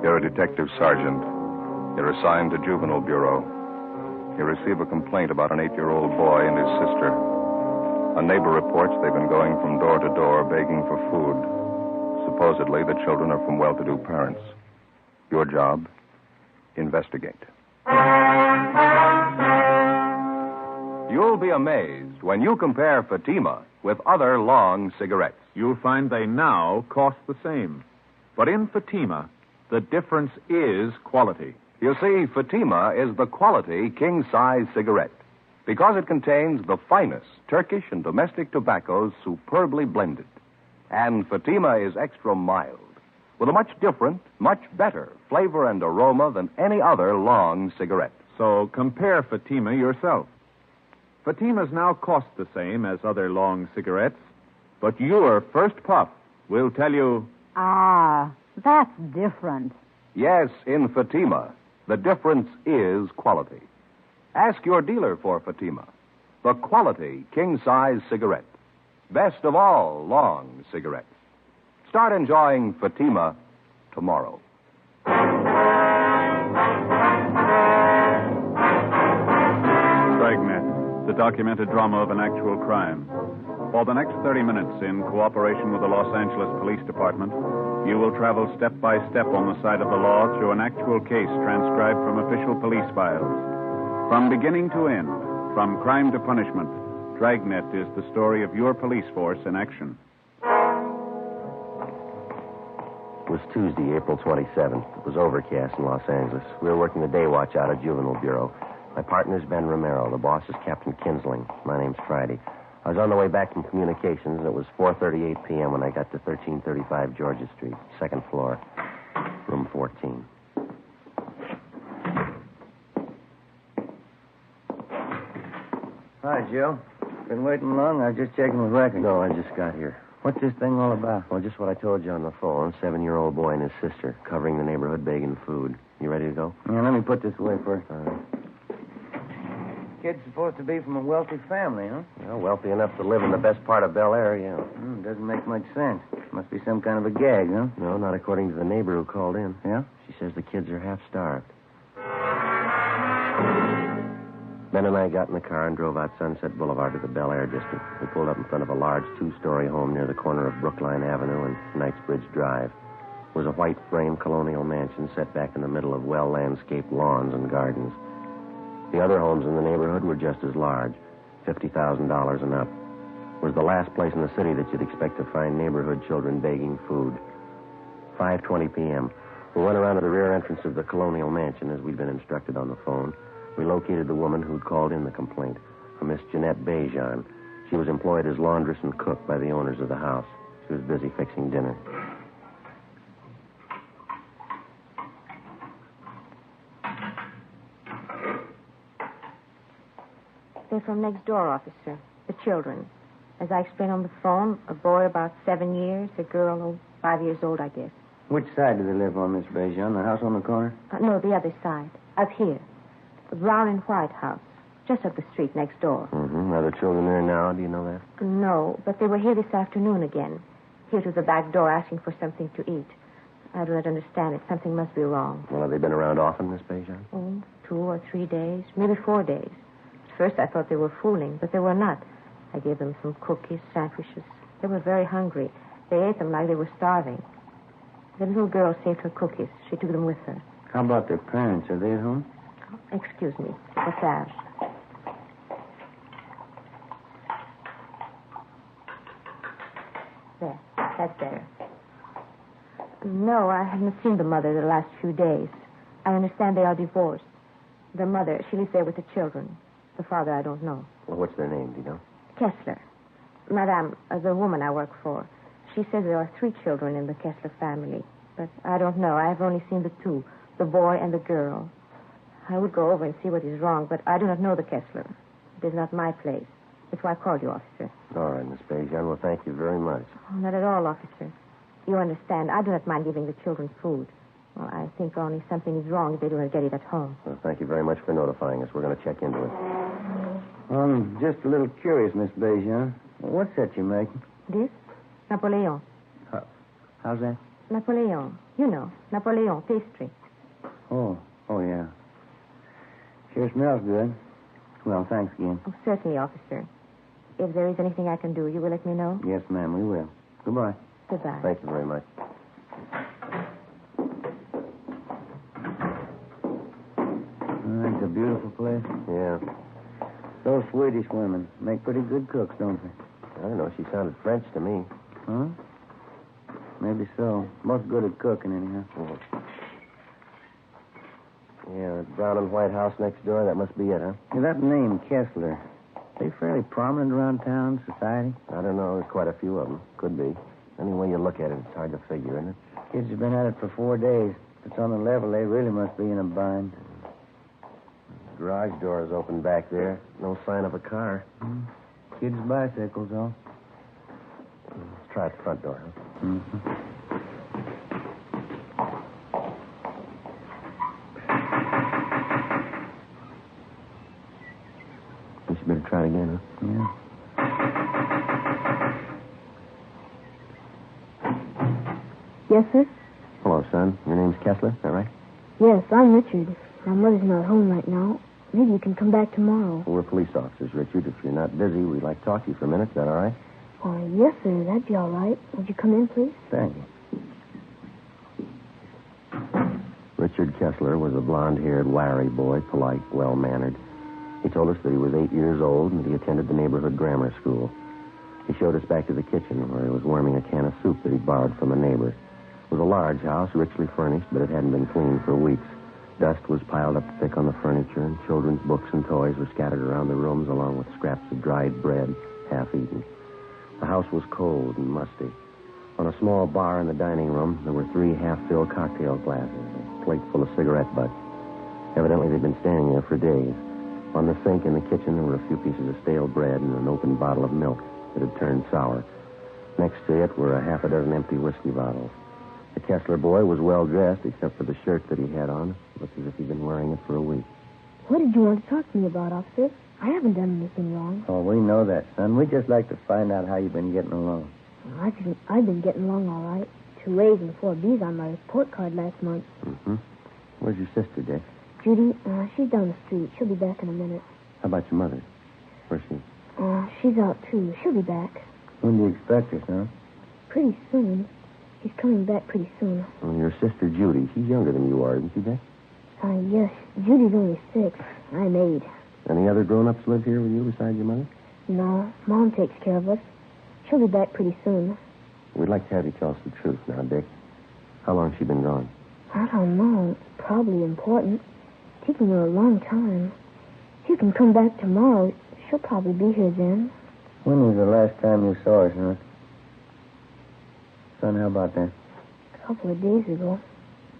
You're a detective sergeant. You're assigned to Juvenile Bureau. You receive a complaint about an 8-year-old boy and his sister. A neighbor reports they've been going from door to door begging for food. Supposedly, the children are from well-to-do parents. Your job? Investigate. You'll be amazed when you compare Fatima with other long cigarettes. You'll find they now cost the same. But in Fatima, the difference is quality. You see, Fatima is the quality king-size cigarette because it contains the finest Turkish and domestic tobaccos superbly blended. And Fatima is extra mild, with a much different, much better flavor and aroma than any other long cigarette. So compare Fatima yourself. Fatimas now cost the same as other long cigarettes, but your first puff will tell you... Ah, that's different. Yes, in Fatima, the difference is quality. Ask your dealer for Fatima, the quality king-size cigarette. Best of all long cigarettes. Start enjoying Fatima tomorrow. Dragnet, the documented drama of an actual crime. For the next 30 minutes, in cooperation with the Los Angeles Police Department, you will travel step by step on the side of the law through an actual case transcribed from official police files. From beginning to end, from crime to punishment, Dragnet is the story of your police force in action. It was Tuesday, April 27th. It was overcast in Los Angeles. We were working the day watch out at Juvenile Bureau. My partner's Ben Romero. The boss is Captain Kinsling. My name's Friday. I was on the way back from communications, and it was 4:38 p.m. when I got to 1335 Georgia Street, second floor, room 14. Hi, Joe. Been waiting long? I was just checking the record. No, I just got here. What's this thing all about? Well, just what I told you on the phone. 7-year-old boy and his sister covering the neighborhood begging food. You ready to go? Yeah, let me put this away first. All right. Kid's supposed to be from a wealthy family, huh? Well, wealthy enough to live in the best part of Bel Air, yeah. Doesn't make much sense. Must be some kind of a gag, huh? No, not according to the neighbor who called in. Yeah? She says the kids are half starved. Ben and I got in the car and drove out Sunset Boulevard to the Bel Air district. We pulled up in front of a large 2-story home near the corner of Brookline Avenue and Knightsbridge Drive. It was a white frame colonial mansion set back in the middle of well-landscaped lawns and gardens. The other homes in the neighborhood were just as large, $50,000 and up. It was the last place in the city that you'd expect to find neighborhood children begging food. 5:20 p.m. We went around to the rear entrance of the colonial mansion as we'd been instructed on the phone. We located the woman who'd called in the complaint, a Miss Jeanette Bejan. She was employed as laundress and cook by the owners of the house. She was busy fixing dinner. They're from next door, officer. The children. As I explained on the phone, a boy about 7 years, a girl 5 years old, I guess. Which side do they live on, Miss Bejan? The house on the corner? No, the other side. Up here. The brown and white house. Just up the street next door. Mm-hmm. Are the children there now? Do you know that? No, but they were here this afternoon again. Here to the back door asking for something to eat. I do not understand it. Something must be wrong. Well, have they been around often, Miss Bejan? 2 or 3 days, maybe 4 days. At first I thought they were fooling, but they were not. I gave them some cookies, sandwiches. They were very hungry. They ate them like they were starving. The little girl saved her cookies. She took them with her. How about their parents? Are they at home? Excuse me. What's that? There. That's better. No, I haven't seen the mother the last few days. I understand they are divorced. The mother, she lives there with the children. The father, I don't know. Well, what's their name? Do you know? Kessler. Madame, the woman I work for. She says there are 3 children in the Kessler family. But I don't know. I have only seen the 2, the boy and the girl. I would go over and see what is wrong, but I do not know the Kessler. It is not my place. That's why I called you, officer. All right, Miss Bejan. Well, thank you very much. Oh, not at all, officer. You understand, I do not mind giving the children food. Well, I think only something is wrong if they do not get it at home. Well, thank you very much for notifying us. We're going to check into it. I'm just a little curious, Miss Bejan. What's that you're making? This? Napoleon. How's that? Napoleon. You know, Napoleon pastry. Oh, yeah. Sure smells good. Well, thanks again. Oh, certainly, officer. If there is anything I can do, you will let me know? Yes, ma'am, we will. Goodbye. Goodbye. Thank you very much. It's a beautiful place. Yeah. Those Swedish women make pretty good cooks, don't they? I don't know. She sounded French to me. Huh? Maybe so. Most good at cooking, anyhow. Yeah, that brown and white house next door, that must be it, huh? Yeah, that name, Kessler. They fairly prominent around town, society? I don't know. There's quite a few of them. Could be. Any way you look at it, it's hard to figure, isn't it? Kids have been at it for 4 days. If it's on the level, they really must be in a bind. The garage door is open back there. No sign of a car. Kids' bicycles, though. Let's try the front door, huh? Mm-hmm. Guess you better try it again, huh? Yeah. Yes, sir? Hello, son. Your name's Kessler, is that right? Yes, I'm Richard. My mother's not home right now. Maybe you can come back tomorrow. Well, we're police officers, Richard. If you're not busy, we'd like to talk to you for a minute. Is that all right? Yes, sir. That'd be all right. Would you come in, please? Thank you. Richard Kessler was a blonde-haired, wiry boy, polite, well-mannered. He told us that he was 8 years old and that he attended the neighborhood grammar school. He showed us back to the kitchen where he was warming a can of soup that he'd borrowed from a neighbor. It was a large house, richly furnished, but it hadn't been cleaned for weeks. Dust was piled up thick on the furniture, and children's books and toys were scattered around the rooms along with scraps of dried bread, half-eaten. The house was cold and musty. On a small bar in the dining room, there were 3 half-filled cocktail glasses, a plate full of cigarette butts. Evidently, they'd been standing there for days. On the sink in the kitchen, there were a few pieces of stale bread and an open bottle of milk that had turned sour. Next to it were a half a dozen empty whiskey bottles. The Kessler boy was well-dressed, except for the shirt that he had on. It looked as if he'd been wearing it for a week. What did you want to talk to me about, officer? I haven't done anything wrong. Oh, we know that, son. We'd just like to find out how you've been getting along. I've been getting along all right. 2 A's and 4 B's on my report card last month. Mm-hmm. Where's your sister, Dick? Judy, she's down the street. She'll be back in a minute. How about your mother? Where's she? She's out, too. She'll be back. When do you expect her, son? Pretty soon. She's coming back pretty soon. Well, your sister, Judy, she's younger than you are, isn't she, Dick? Yes. Judy's only 6. I'm 8. Any other grown-ups live here with you besides your mother? No. Mom takes care of us. She'll be back pretty soon. We'd like to have you tell us the truth now, Dick. How long has she been gone? I don't know. Probably important. Taking her a long time. If you can come back tomorrow, she'll probably be here then. When was the last time you saw her, son? Son, how about that? A couple of days ago.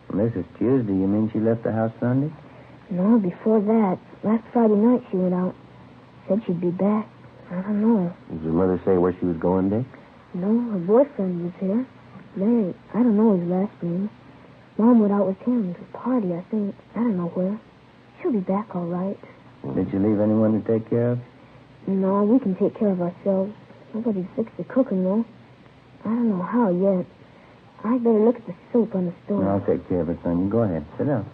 Well, this is Tuesday. You mean she left the house Sunday? No, before that. Last Friday night she went out. Said she'd be back. I don't know. Did your mother say where she was going, Dick? No, her boyfriend was here. Larry. I don't know his last name. Mom went out with him to a party, I think. I don't know where. She'll be back all right. Did you leave anyone to take care of? No, we can take care of ourselves. Nobody's fixed the cooking, though. I don't know how yet. I'd better look at the soup on the stove. No, I'll take care of it, son. You go ahead. Sit down.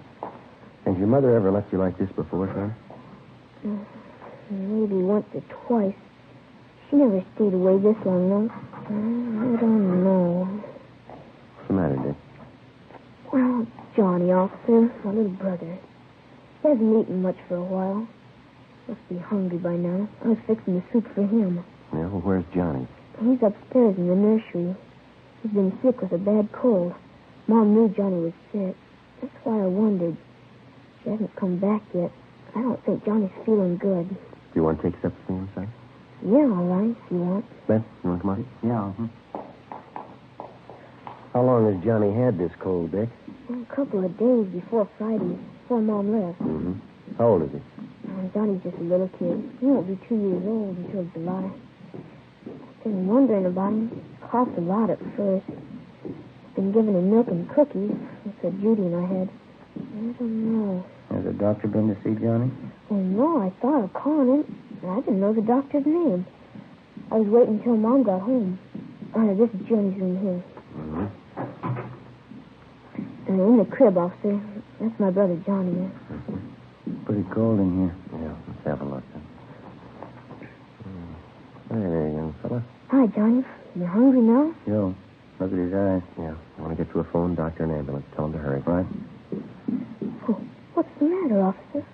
Has your mother ever left you like this before, son? Maybe once or twice. She never stayed away this long, though. I don't know. What's the matter, Dick? Well, Johnny, officer, my little brother. He hasn't eaten much for a while. Must be hungry by now. I was fixing the soup for him. Yeah, well, where's Johnny? He's upstairs in the nursery. He's been sick with a bad cold. Mom knew Johnny was sick. That's why I wondered. She hasn't come back yet. I don't think Johnny's feeling good. Do you want to take steps for him, son? Yeah, all right, if you want. Beth, you want to come on? Yeah. How long has Johnny had this cold, Dick? A couple of days before Friday, before Mom left. Mm-hmm. How old is he? Johnny's just a little kid. He won't be 2 years old until July. I've been wondering about him. He coughed a lot at first. Been giving him milk and cookies. That's what Judy and I had. I don't know. Has the doctor been to see Johnny? Oh, no, I thought of calling him. I didn't know the doctor's name. I was waiting until Mom got home. This is Johnny's room here. Mm-hmm. In the crib, officer. That's my brother Johnny. Pretty cold in here. Yeah, let's have a look. Hey, young fella. Hi, Johnny. You hungry now? Yo, look at his eyes. Yeah, I want to get to a phone, doctor, and ambulance. Tell him to hurry. Right. Oh, what's the matter, officer?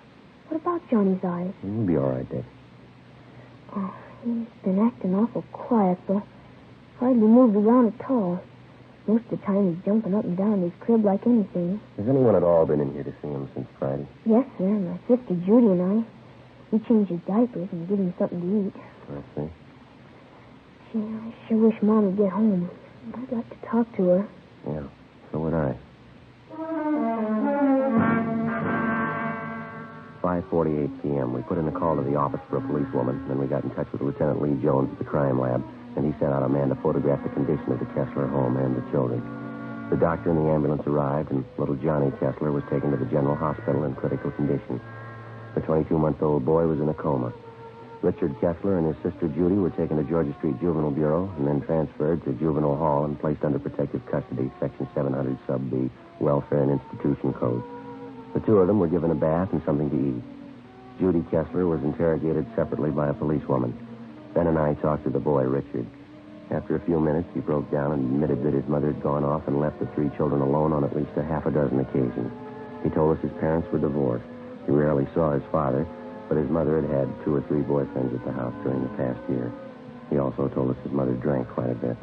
What about Johnny's eyes? He'll be all right, Dick. Oh, he's been acting awful quiet, though. Hardly moved around at all. Most of the time he's jumping up and down in his crib like anything. Has anyone at all been in here to see him since Friday? Yes, sir. My sister Judy and I. We change his diapers and give him something to eat. I see. Gee, I sure wish Mom would get home. I'd like to talk to her. Yeah, so would I. 5:48 p.m. We put in a call to the office for a policewoman, then we got in touch with Lieutenant Lee Jones at the crime lab, and he sent out a man to photograph the condition of the Kessler home and the children. The doctor and the ambulance arrived, and little Johnny Kessler was taken to the general hospital in critical condition. The 22-month-old boy was in a coma. Richard Kessler and his sister Judy were taken to Georgia Street Juvenile Bureau and then transferred to Juvenile Hall and placed under protective custody, Section 700 Sub B, Welfare and Institution Code. The two of them were given a bath and something to eat. Judy Kessler was interrogated separately by a policewoman. Ben and I talked to the boy, Richard. After a few minutes, he broke down and admitted that his mother had gone off and left the three children alone on at least a half a dozen occasions. He told us his parents were divorced. He rarely saw his father, but his mother had had 2 or 3 boyfriends at the house during the past year. He also told us his mother drank quite a bit.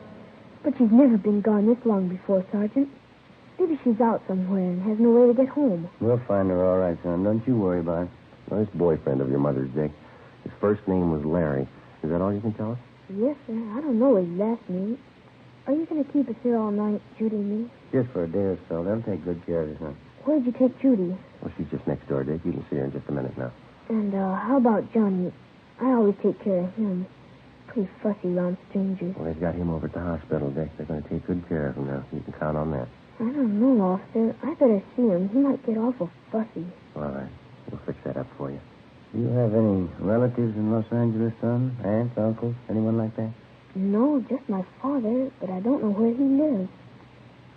But she's never been gone this long before, Sergeant. Maybe she's out somewhere and has no way to get home. We'll find her all right, son. Don't you worry about it. Well, this boyfriend of your mother's, Dick, his first name was Larry. Is that all you can tell us? Yes, sir. I don't know his last name. Are you going to keep us here all night, Judy and me? Just for a day or so. They'll take good care of you, son. Where'd you take Judy? Well, she's just next door, Dick. You can see her in just a minute now. And how about Johnny? I always take care of him. Pretty fussy around strangers. Well, they've got him over at the hospital, Dick. They're going to take good care of him now. You can count on that. I don't know, officer. I better see him. He might get awful fussy. All right. We'll fix that up for you. Do you have any relatives in Los Angeles, son? Aunts, uncles, anyone like that? No, just my father, but I don't know where he lives.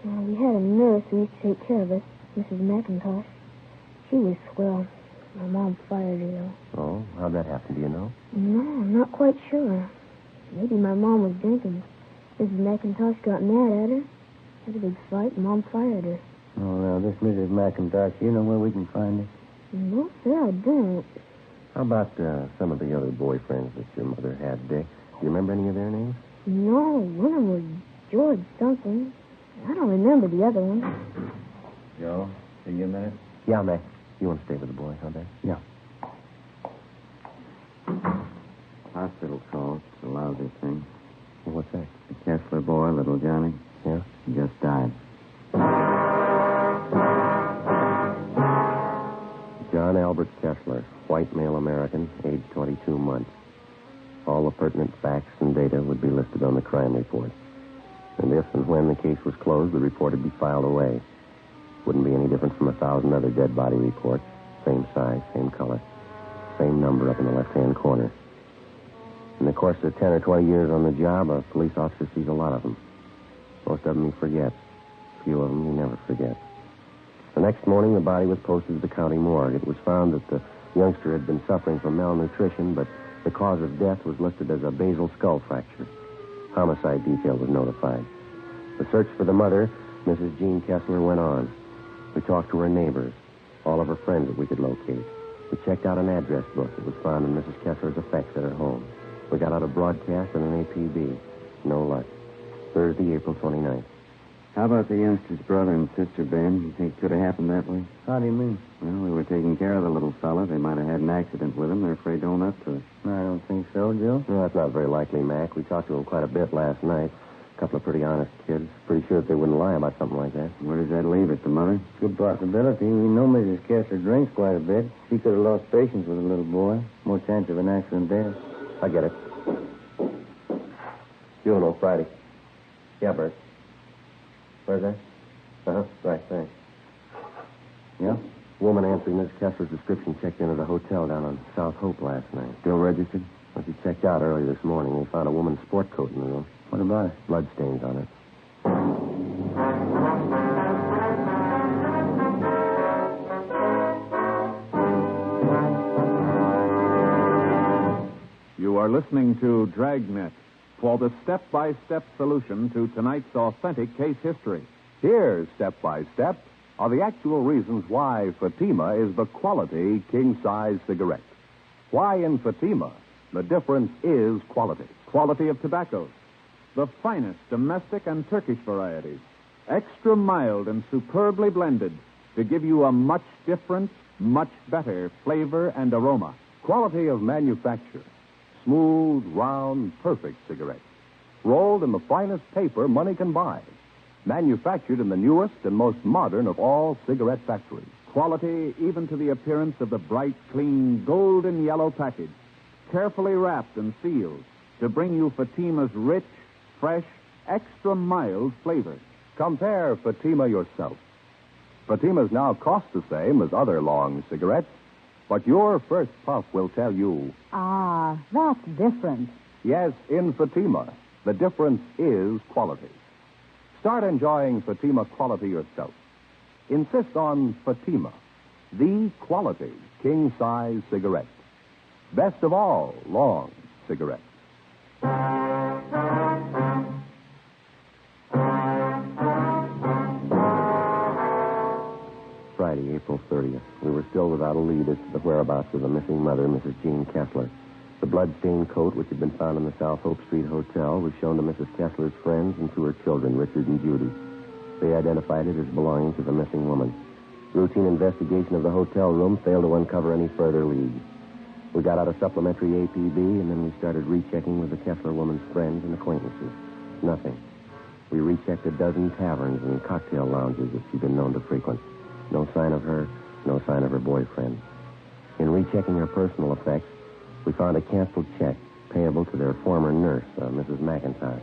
We had a nurse who used to take care of us, Mrs. McIntosh. She was swell. My mom fired her, though. Oh, how'd that happen? Do you know? No, I'm not quite sure. Maybe my mom was drinking. Mrs. McIntosh got mad at her. Had a big fight, and Mom fired her. Oh, now, this Mrs. McIntosh, you know where we can find her? No, sir, I don't. How about some of the other boyfriends that your mother had, Dick? Do you remember any of their names? No, one of them was George something. I don't remember the other one. Joe, see you a minute? Yeah, Mac. You want to stay with the boy, huh, Ben? Yeah. Hospital call. It's a lousy thing. Well, what's that? The Kessler boy, little Johnny. Yeah? He just died. John Albert Kessler, white male American, age 22 months. All the pertinent facts and data would be listed on the crime report. And if and when the case was closed, the report would be filed away. Wouldn't be any different from 1,000 other dead body reports. Same size, same color. Same number up in the left-hand corner. In the course of 10 or 20 years on the job, a police officer sees a lot of them. Most of them he forgets. Few of them he never forgets. The next morning, the body was posted to the county morgue. It was found that the youngster had been suffering from malnutrition, but the cause of death was listed as a basal skull fracture. Homicide detail was notified. The search for the mother, Mrs. Jean Kessler, went on. We talked to her neighbors, all of her friends that we could locate. We checked out an address book that was found in Mrs. Kessler's effects at her home. We got out a broadcast and an APB. No luck. Thursday, April 29th. How about the youngster's brother and sister, Ben? You think it could have happened that way? How do you mean? Well, we were taking care of the little fella. They might have had an accident with him. They're afraid to own up to it. I don't think so, Joe. No, that's not very likely, Mac. We talked to them quite a bit last night. A couple of pretty honest kids. Pretty sure that they wouldn't lie about something like that. Where does that leave it, the mother? Good possibility. We know Mrs. Kessler drinks quite a bit. She could have lost patience with the little boy. More chance of an accident there. I get it. Juvenile, Friday. Yeah, Bert. Where's that? Uh-huh. Right, thanks. Yeah? Woman answering Miss Kessler's description checked into the hotel down on South Hope last night. Still registered? Well, she checked out early this morning. They found a woman's sport coat in the room. What about it? Blood stains on it. You are listening to Dragnet for the step-by-step solution to tonight's authentic case history. Here, step by step, are the actual reasons why Fatima is the quality king-size cigarette. Why in Fatima, the difference is quality. Quality of tobaccos, the finest domestic and Turkish varieties, Extra mild and superbly blended to give you a much different, much better flavor and aroma. Quality of manufacture. Smooth, round, perfect cigarettes. Rolled in the finest paper money can buy. Manufactured in the newest and most modern of all cigarette factories. Quality even to the appearance of the bright, clean, golden yellow package. Carefully wrapped and sealed to bring you Fatima's rich, fresh, extra mild flavor. Compare Fatima yourself. Fatimas now cost the same as other long cigarettes, but your first puff will tell you, Ah, that's different. yes, in Fatima, the difference is quality. Start enjoying Fatima quality yourself. Insist on Fatima, the quality king-size cigarette. Best of all, long cigarettes. Friday, April 30th. We were still without a lead as to the whereabouts of the missing mother, Mrs. Jean Kessler. The blood-stained coat, which had been found in the South Hope Street Hotel, was shown to Mrs. Kessler's friends and to her children, Richard and Judy. They identified it as belonging to the missing woman. Routine investigation of the hotel room failed to uncover any further leads. We got out a supplementary APB, and then we started rechecking with the Kessler woman's friends and acquaintances. Nothing. We rechecked a dozen taverns and cocktail lounges that she'd been known to frequent. No sign of her, no sign of her boyfriend. In rechecking her personal effects, we found a canceled check payable to their former nurse, Mrs. McIntosh.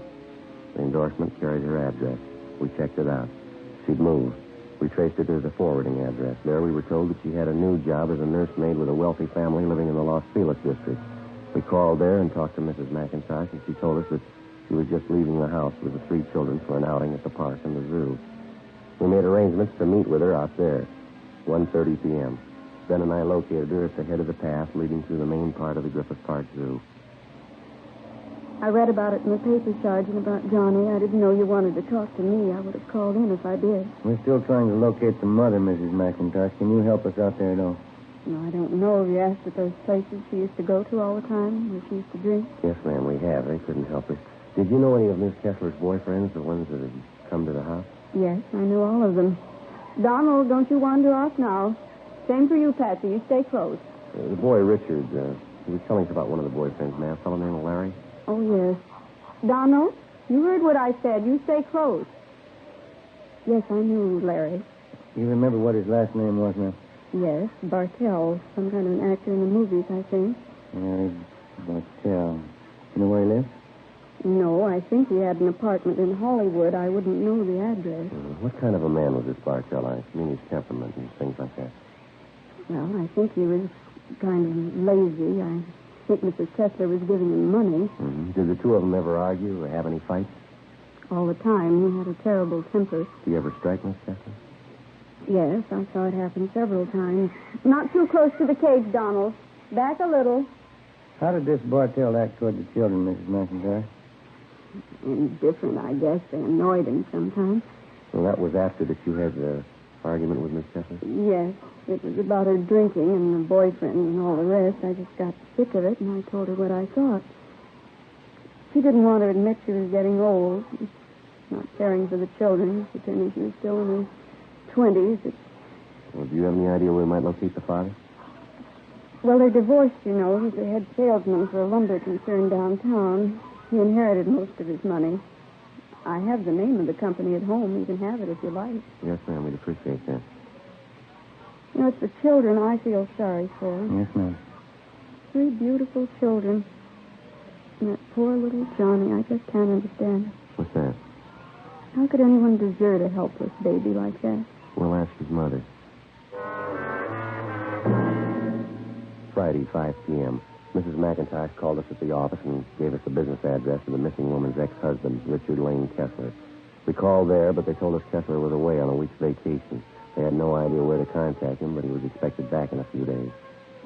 The endorsement carried her address. We checked it out. She'd moved. We traced her to the forwarding address. There we were told that she had a new job as a nursemaid with a wealthy family living in the Los Feliz district. We called there and talked to Mrs. McIntosh, and she told us that she was just leaving the house with the 3 children for an outing at the park and the zoo. We made arrangements to meet with her out there, 1:30 p.m. Ben and I located her at the head of the path leading through the main part of the Griffith Park Zoo. I read about it in the paper, Sergeant, about Johnny. I didn't know you wanted to talk to me. I would have called in if I did. We're still trying to locate the mother, Mrs. McIntosh. Can you help us out there at all? No, I don't know. Have you asked at those places she used to go to all the time, where she used to drink? Yes, ma'am, we have. They couldn't help us. Did you know any of Miss Kessler's boyfriends, the ones that had come to the house? Yes, I knew all of them. Donald, don't you wander off now. Same for you, Patsy. You stay close. The boy, Richard, he was telling us about one of the boyfriends, ma'am, a fellow named Larry. Oh, yes. Donald, you heard what I said. You stay close. Yes, I knew Larry. You remember what his last name was, ma'am? Yes, Bartell. Some kind of an actor in the movies, I think. Larry Bartell. You know where he lives? No, I think he had an apartment in Hollywood. I wouldn't know the address. What kind of a man was this Bartell? I mean his temperament and things like that. Well, I think he was kind of lazy. I think Mrs. Kessler was giving him money. Mm-hmm. Did the two of them ever argue or have any fights? All the time. He had a terrible temper. Did you ever strike Miss Kessler? Yes, I saw it happen several times. Not too close to the cage, Donald. Back a little. How did this Bartell act toward the children, Mrs. McIntyre? Indifferent, I guess. They annoyed him sometimes. Well, that was after that you had the argument with Miss Kessler? Yes. It was about her drinking and the boyfriend and all the rest. I just got sick of it, and I told her what I thought. She didn't want to admit she was getting old, not caring for the children, pretending she was still in her 20s. Well, do you have any idea where we might locate the father? Well, they're divorced, you know. He's the head salesman for a lumber concern downtown. He inherited most of his money. I have the name of the company at home. You can have it if you like. Yes, ma'am. We'd appreciate that. You know, it's the children I feel sorry for. Yes, ma'am. 3 beautiful children. And that poor little Johnny, I just can't understand it. What's that? How could anyone desert a helpless baby like that? We'll ask his mother. Friday, 5 p.m. Mrs. McIntosh called us at the office and gave us the business address of the missing woman's ex-husband, Richard Lane Kessler. We called there, but they told us Kessler was away on a week's vacation. They had no idea where to contact him, but he was expected back in a few days.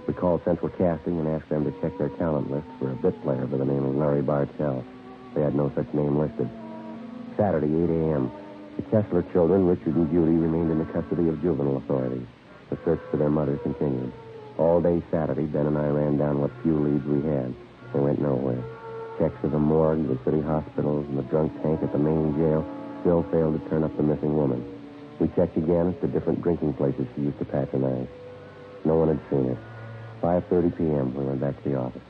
We called Central Casting and asked them to check their talent list for a bit player by the name of Larry Bartell. They had no such name listed. Saturday, 8 a.m. The Kessler children, Richard and Judy, remained in the custody of juvenile authorities. The search for their mother continued. All day Saturday, Ben and I ran down what few leads we had. They went nowhere. Checks of the morgue, the city hospitals, and the drunk tank at the main jail still failed to turn up the missing woman. We checked again at the different drinking places she used to patronize. No one had seen her. 5:30 p.m., we went back to the office.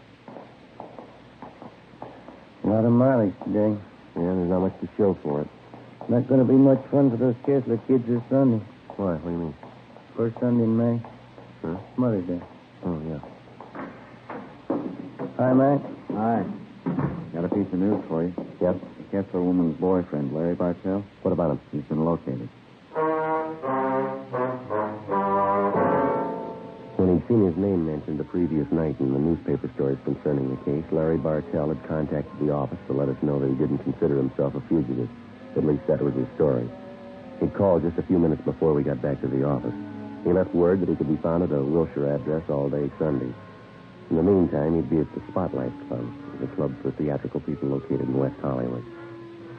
A lot of mileage today. Yeah, there's not much to show for it. Not going to be much fun for those Kessler kids this Sunday. Why? What do you mean? First Sunday in May. Huh? Mother's Day. Oh, yeah. Hi, Mac. Hi. Got a piece of news for you. Yep. The Kessler woman's boyfriend, Larry Bartell. What about him? He's been located. When he'd seen his name mentioned the previous night in the newspaper stories concerning the case, Larry Bartell had contacted the office to let us know that he didn't consider himself a fugitive. At least that was his story. He'd called just a few minutes before we got back to the office. He left word that he could be found at a Wilshire address all day Sunday. In the meantime, he'd be at the Spotlight Club, the club for theatrical people located in West Hollywood.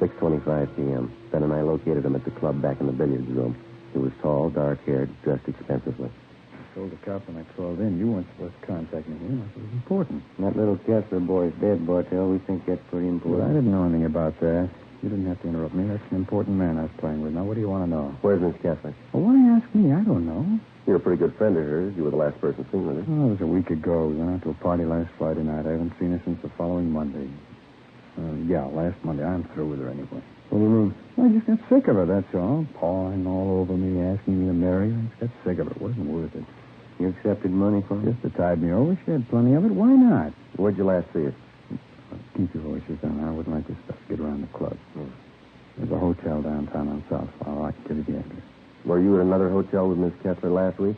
6:25 p.m. Ben and I located him at the club back in the billiards room. He was tall, dark-haired, dressed expensively. I told the cop when I called in you weren't supposed to contact me. It was important. That little Kessler boy's dead, Bartell. We think that's pretty important. Well, I didn't know anything about that. You didn't have to interrupt me. That's an important man I was playing with. Now, what do you want to know? Where's Miss Kessler? Well, why ask me? I don't know. You're a pretty good friend of hers. You were the last person seen with her. Oh, it was a week ago. We went out to a party last Friday night. I haven't seen her since the following Monday. Last Monday. I'm through with her anyway. What do you mean? Well, I just got sick of her, that's all. Pawing all over me, asking me to marry her. I just got sick of it. It wasn't worth it. You accepted money from her? Just to tide me over. She had plenty of it. Why not? Where'd you last see her? Keep your voices down. I wouldn't like this stuff to get around the club. There's a hotel downtown on South Flower. I can give you the address. Were you at another hotel with Miss Kessler last week?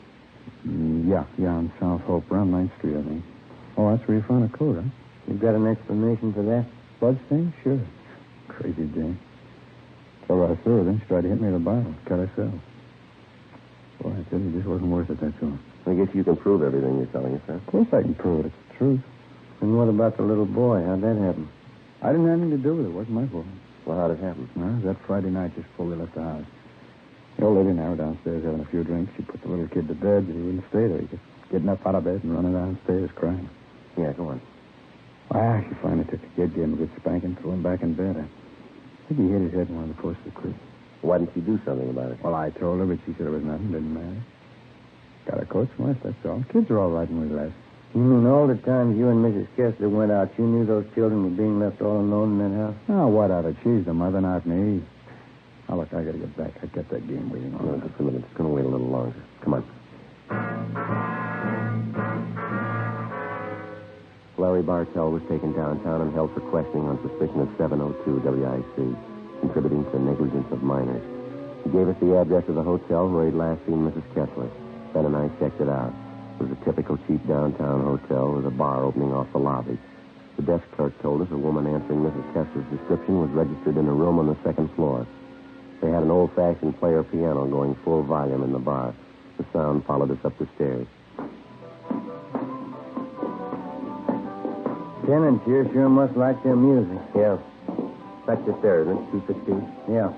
Yeah, on South Hope, around 9th Street, I think. Oh, that's where you found a coat, huh? You've got an explanation for that? Blood stain? Sure. Crazy Jane. So I saw her, then she tried to hit me with a bottle. Cut herself. Boy, I tell you, this wasn't worth it, that's all. I guess you can prove everything you're telling us, sir. Of course I can prove it. It's the truth. And what about the little boy? How'd that happen? I didn't have anything to do with it. It wasn't my fault. Well, how'd it happen? Well, it was that Friday night just before we left the house. The old lady and I were downstairs having a few drinks. She put the little kid to bed, but he wouldn't stay there. He kept getting up out of bed and running downstairs crying. Yeah, go on. Well, she finally took the kid, gave him a good spanking, threw him back in bed. I think he hit his head in one of the posts of the creek. Why didn't you do something about it? Well, I told her, but she said it was nothing. Didn't matter. Got a coat from us, that's all. Kids are all right when we left. You mean all the times you and Mrs. Kessler went out, you knew those children were being left all alone in that house? Oh, what of it? She's the mother, not me. Oh, look, I got to get back. I got that game waiting on No, me. just a minute. It's going to wait a little longer. Come on. Larry Bartell was taken downtown and held for questioning on suspicion of 702 WIC, contributing to negligence of minors. He gave us the address of the hotel where he'd last seen Mrs. Kessler. Ben and I checked it out. It was a typical cheap downtown hotel with a bar opening off the lobby. The desk clerk told us a woman answering Mrs. Kessler's description was registered in a room on the second floor. They had an old-fashioned player piano going full volume in the bar. The sound followed us up the stairs. Tenants here sure must like their music. Yeah. Back to stairs, isn't it? 216? Yeah.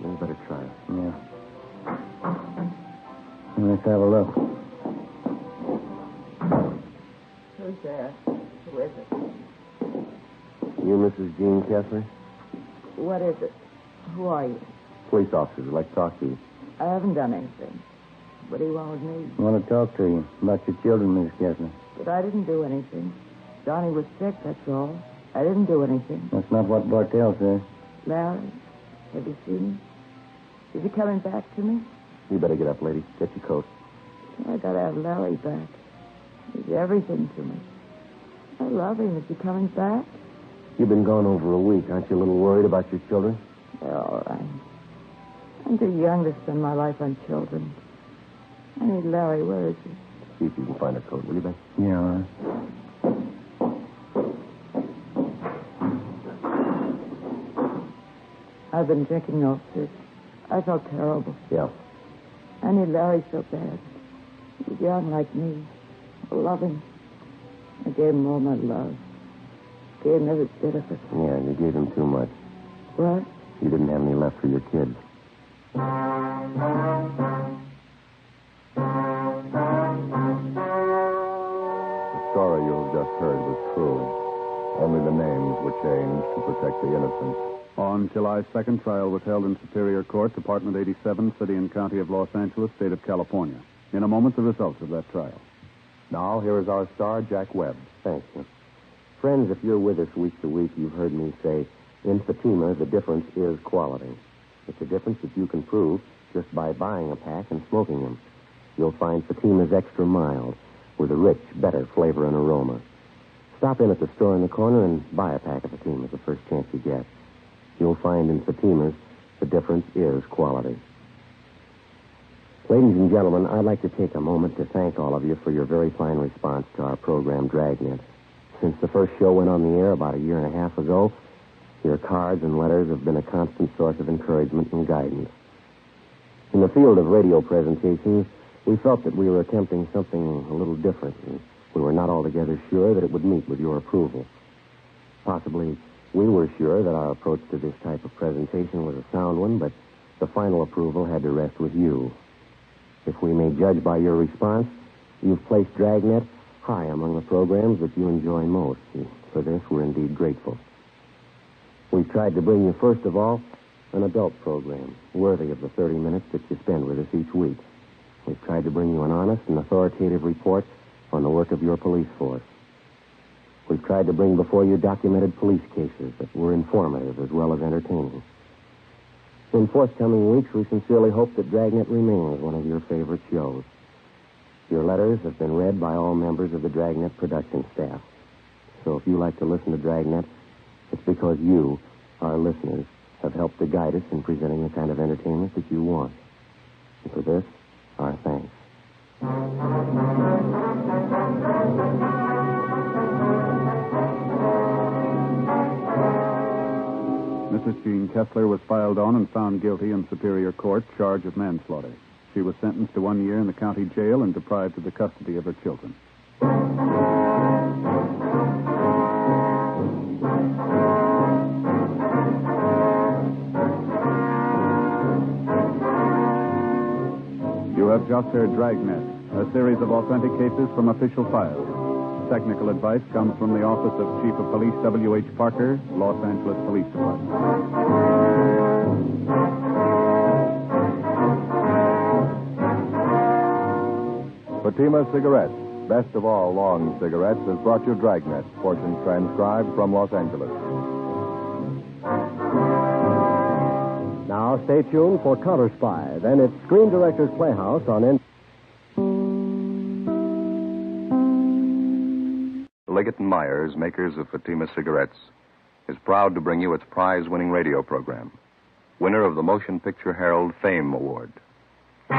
You better try it. Yeah. Let's have a look. Who's there? Who is it? You, Mrs. Jean Kessler? What is it? Who are you? Police officers would like to talk to you. I haven't done anything. What do you want with me? I want to talk to you about your children, Mrs. Kessler. But I didn't do anything. Johnny was sick, that's all. I didn't do anything. That's not what Bartell says. Larry, have you seen him? Is he coming back to me? You better get up, lady. Get your coat. I gotta have Larry back. He's everything to me. I love him. Is he coming back? You've been gone over a week. Aren't you a little worried about your children? They're all right. I'm too young to spend my life on children. I need Larry. Where is he? See if you can find a coat, will you, Ben? Yeah, all right. I've been drinking officers. I felt terrible. Yeah. I need Larry so bad. He's young like me. I love him. I gave him all my love. Gave him every bit of it. Yeah, you gave him too much. What? You didn't have any left for your kids. second trial was held in Superior Court, Department 87, City and County of Los Angeles, State of California. In a moment, the results of that trial. Now, here is our star, Jack Webb. Thanks, Jim. Friends, if you're with us week to week, you've heard me say, in Fatima, the difference is quality. It's a difference that you can prove just by buying a pack and smoking them. You'll find Fatima's extra mild, with a rich, better flavor and aroma. Stop in at the store in the corner and buy a pack of Fatimas the first chance you get. You'll find in Fatimas, the difference is quality. Ladies and gentlemen, I'd like to take a moment to thank all of you for your very fine response to our program, Dragnet. Since the first show went on the air about a year and a half ago, your cards and letters have been a constant source of encouragement and guidance. In the field of radio presentations, we felt that we were attempting something a little different, and we were not altogether sure that it would meet with your approval. Possibly, we were sure that our approach to this type of presentation was a sound one, but the final approval had to rest with you. If we may judge by your response, you've placed Dragnet high among the programs that you enjoy most, and for this we're indeed grateful. We've tried to bring you, first of all, an adult program worthy of the 30 minutes that you spend with us each week. We've tried to bring you an honest and authoritative report on the work of your police force. We've tried to bring before you documented police cases that were informative as well as entertaining. In forthcoming weeks, we sincerely hope that Dragnet remains one of your favorite shows. Your letters have been read by all members of the Dragnet production staff. So if you like to listen to Dragnet, it's because you, our listeners, have helped to guide us in presenting the kind of entertainment that you want. And for this, our thanks. Mrs. Jean Kessler was filed on and found guilty in Superior Court, charge of manslaughter. She was sentenced to 1 year in the county jail and deprived of the custody of her children. You have just heard Dragnet, a series of authentic cases from official files. Technical advice comes from the Office of Chief of Police W.H. Parker, Los Angeles Police Department. Fatima Cigarettes, best of all long cigarettes, has brought you Dragnet, portions transcribed from Los Angeles. Now, stay tuned for Counter Spy. Then it's Screen Directors Playhouse on Liggett & Myers, makers of Fatima Cigarettes, is proud to bring you its prize-winning radio program, winner of the Motion Picture Herald Fame Award. The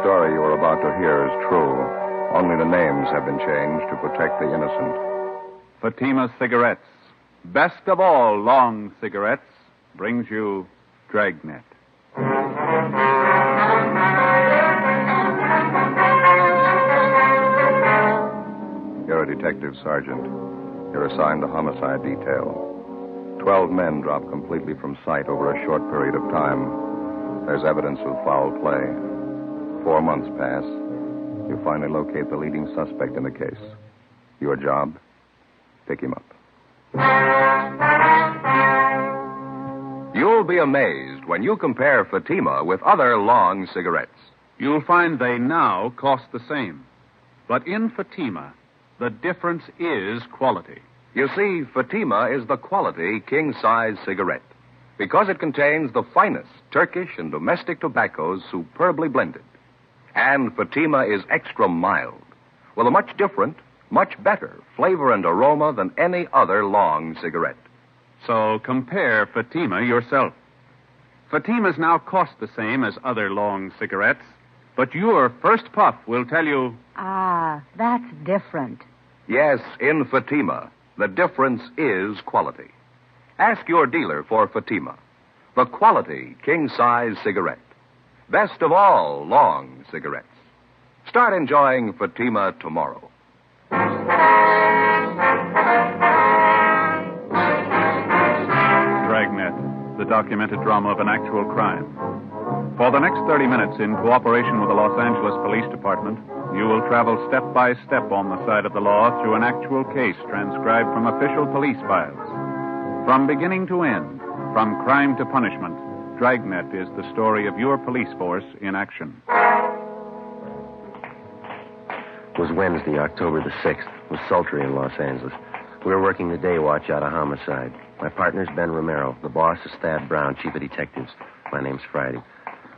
story you are about to hear is true. Only the names have been changed to protect the innocent. Fatima Cigarettes, best of all long cigarettes, brings you Dragnet. You're a detective sergeant. You're assigned to homicide detail. 12 men drop completely from sight over a short period of time. There's evidence of foul play. 4 months pass. You finally locate the leading suspect in the case. Your job? Pick him up. You'll be amazed when you compare Fatima with other long cigarettes. You'll find they now cost the same. But in Fatima, the difference is quality. You see, Fatima is the quality king-size cigarette because it contains the finest Turkish and domestic tobaccos superbly blended. And Fatima is extra mild with a much different, much better flavor and aroma than any other long cigarette. So compare Fatima yourself. Fatimas now cost the same as other long cigarettes, but your first puff will tell you... Ah, that's different. Yes, in Fatima, the difference is quality. Ask your dealer for Fatima, the quality king-size cigarette. Best of all long cigarettes. Start enjoying Fatima tomorrow. Dragnet, the documented drama of an actual crime. For the next 30 minutes, in cooperation with the Los Angeles Police Department, You will travel step by step on the side of the law through an actual case transcribed from official police files. From beginning to end, from crime to punishment, Dragnet is the story of your police force in action. It was Wednesday, October the 6th. It was sultry in Los Angeles. We were working the day watch out of homicide. My partner's Ben Romero. The boss is Thad Brown, chief of detectives. My name's Friday.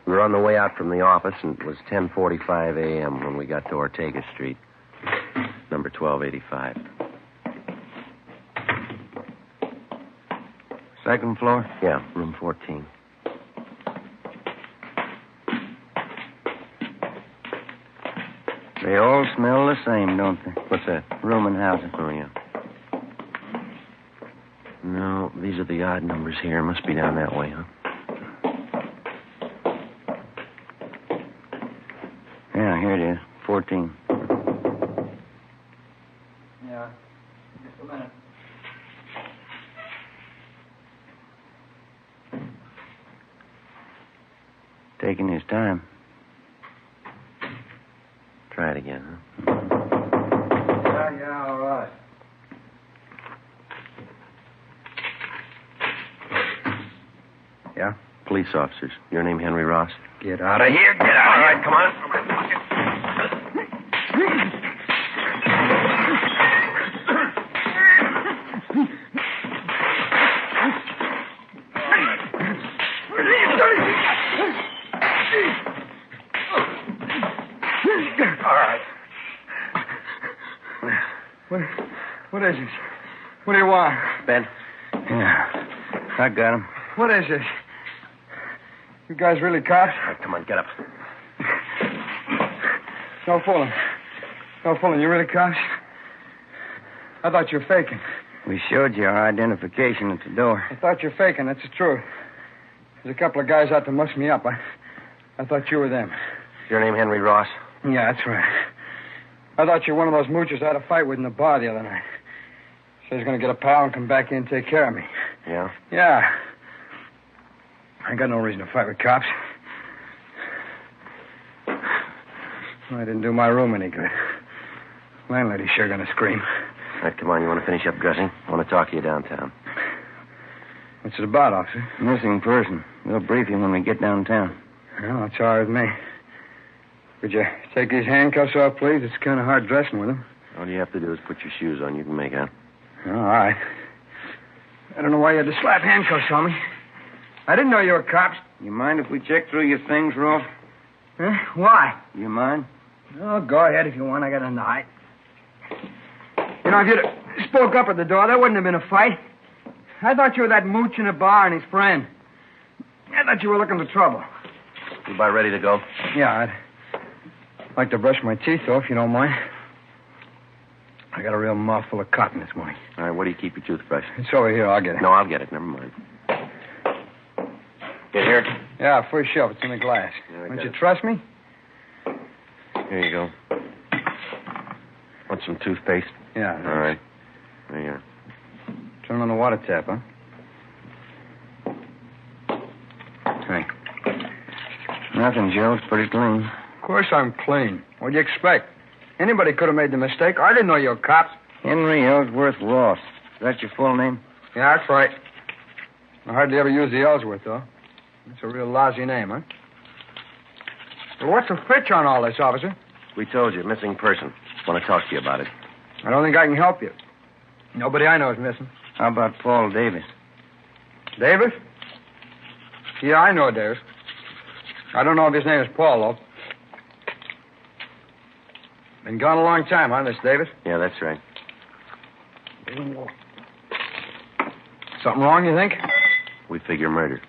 We were on the way out from the office, and it was 10:45 a.m. when we got to Ortega Street, number 1285. Second floor? Yeah, room 14. They all smell the same, don't they? What's that? Room and housing. Oh, yeah. No, these are the odd numbers here. Must be down that way, huh? Yeah, here it is. 14. Yeah. Just a minute. Taking his time. Try it again, huh? Yeah, all right. Yeah? Police officers. Your name Henry Ross? Get out of here. Get out of here. Come on. All right. What is this? What do you want? Ben? Yeah. I got him. What is this? You guys really cops? All right, come on, get up. No fooling. No fooling. You really cops? I thought you were faking. We showed you our identification at the door. I thought you were faking. That's the truth. There's a couple of guys out to muss me up. I thought you were them. Your name Henry Ross? Yeah, that's right. I thought you were one of those moochers I had a fight with in the bar the other night. Said he's going to get a pal and come back in and take care of me. Yeah? Yeah. I got no reason to fight with cops. I didn't do my room any good. Landlady's sure going to scream. All right, come on. You want to finish up dressing? I want to talk to you downtown. What's it about, officer? Missing person. We'll brief you when we get downtown. Well, that's all right with me. Could you take these handcuffs off, please? It's kind of hard dressing with them. All you have to do is put your shoes on. You can make out. All right. I don't know why you had to slap handcuffs on me. I didn't know you were cops. You mind if we check through your things, Rolf? Huh? Why? You mind? Oh, go ahead if you want. I got nothing to hide. You know, if you'd spoke up at the door, there wouldn't have been a fight. I thought you were that mooch in the bar and his friend. I thought you were looking for trouble. You about ready to go? Yeah, I'd like to brush my teeth, though, if you don't mind. I got a real mouthful of cotton this morning. All right, where do you keep your toothbrush? It's over here. I'll get it. No, I'll get it. Never mind. Get here? Yeah, first shelf. It's in the glass. Yeah, Don't you trust me? Here you go. Want some toothpaste? Yeah. All right. There you are. Turn on the water tap, huh? Hey. Nothing, Joe. It's pretty clean. Of course I'm clean. What'd you expect? Anybody could have made the mistake. I didn't know you were cops. Henry Ellsworth Ross. Is that your full name? Yeah, that's right. I hardly ever use the Ellsworth, though. It's a real lousy name, huh? Well, what's the fitch on all this, officer? We told you, missing person. Want to talk to you about it. I don't think I can help you. Nobody I know is missing. How about Paul Davis? Davis? Yeah, I know Davis. I don't know if his name is Paul, though. Been gone a long time, huh, this Davis? Yeah, that's right. Something wrong, you think? We figure murder.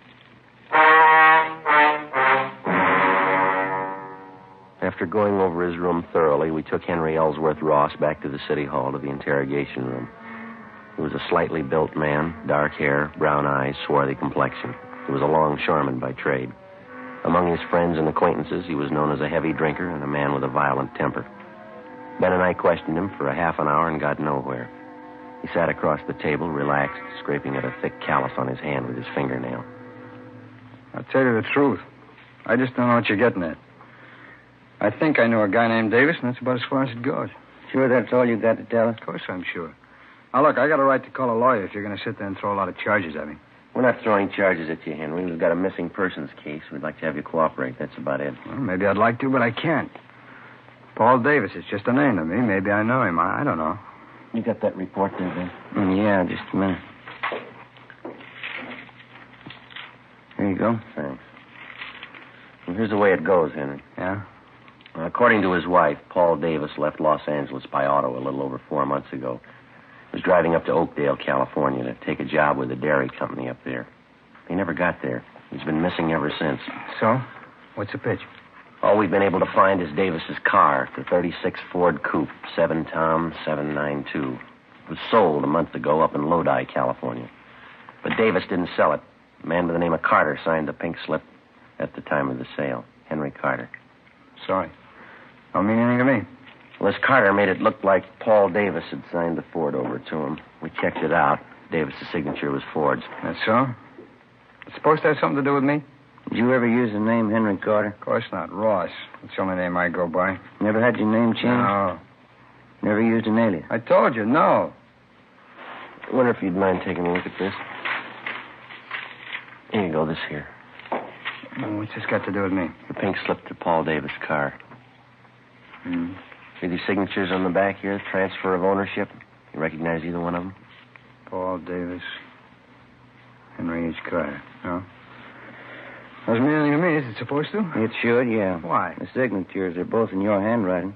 After going over his room thoroughly, we took Henry Ellsworth Ross back to the city hall to the interrogation room. He was a slightly built man, dark hair, brown eyes, swarthy complexion. He was a longshoreman by trade. Among his friends and acquaintances, he was known as a heavy drinker and a man with a violent temper. Ben and I questioned him for a half an hour and got nowhere. He sat across the table, relaxed, scraping at a thick callus on his hand with his fingernail. I'll tell you the truth. I just don't know what you're getting at. I think I know a guy named Davis, and that's about as far as it goes. Sure that's all you got to tell us? Of course I'm sure. Now, look, I got a right to call a lawyer if you're going to sit there and throw a lot of charges at me. We're not throwing charges at you, Henry. We've got a missing persons case. We'd like to have you cooperate. That's about it. Well, maybe I'd like to, but I can't. Paul Davis is just a name to me. Maybe I know him. I don't know. You got that report there, Ben? Yeah, just a minute. Here you go. Thanks. Well, here's the way it goes, Henry. Yeah? According to his wife, Paul Davis left Los Angeles by auto a little over 4 months ago. He was driving up to Oakdale, California to take a job with a dairy company up there. He never got there. He's been missing ever since. So? What's the pitch? All we've been able to find is Davis's car, the 36 Ford Coupe, 7 Tom 792. It was sold a month ago up in Lodi, California. But Davis didn't sell it. A man by the name of Carter signed the pink slip at the time of the sale. Henry Carter. Sorry. Don't mean anything to me. Well, this Carter made it look like Paul Davis had signed the Ford over to him. We checked it out. Davis's signature was Ford's. That's so? It's supposed to have something to do with me? Did you ever use the name Henry Carter? Of course not. Ross. That's the only name I go by. Never had your name changed? No. Never used an alias? I told you, no. I wonder if you'd mind taking a look at this. Here you go, this here. What's this got to do with me? The pink slip to Paul Davis' car. Hmm. See these signatures on the back here? Transfer of ownership. You recognize either one of them? Paul Davis. Henry H. Carter. No? Doesn't mean anything to me. Is it supposed to? It should, yeah. Why? The signatures are both in your handwriting.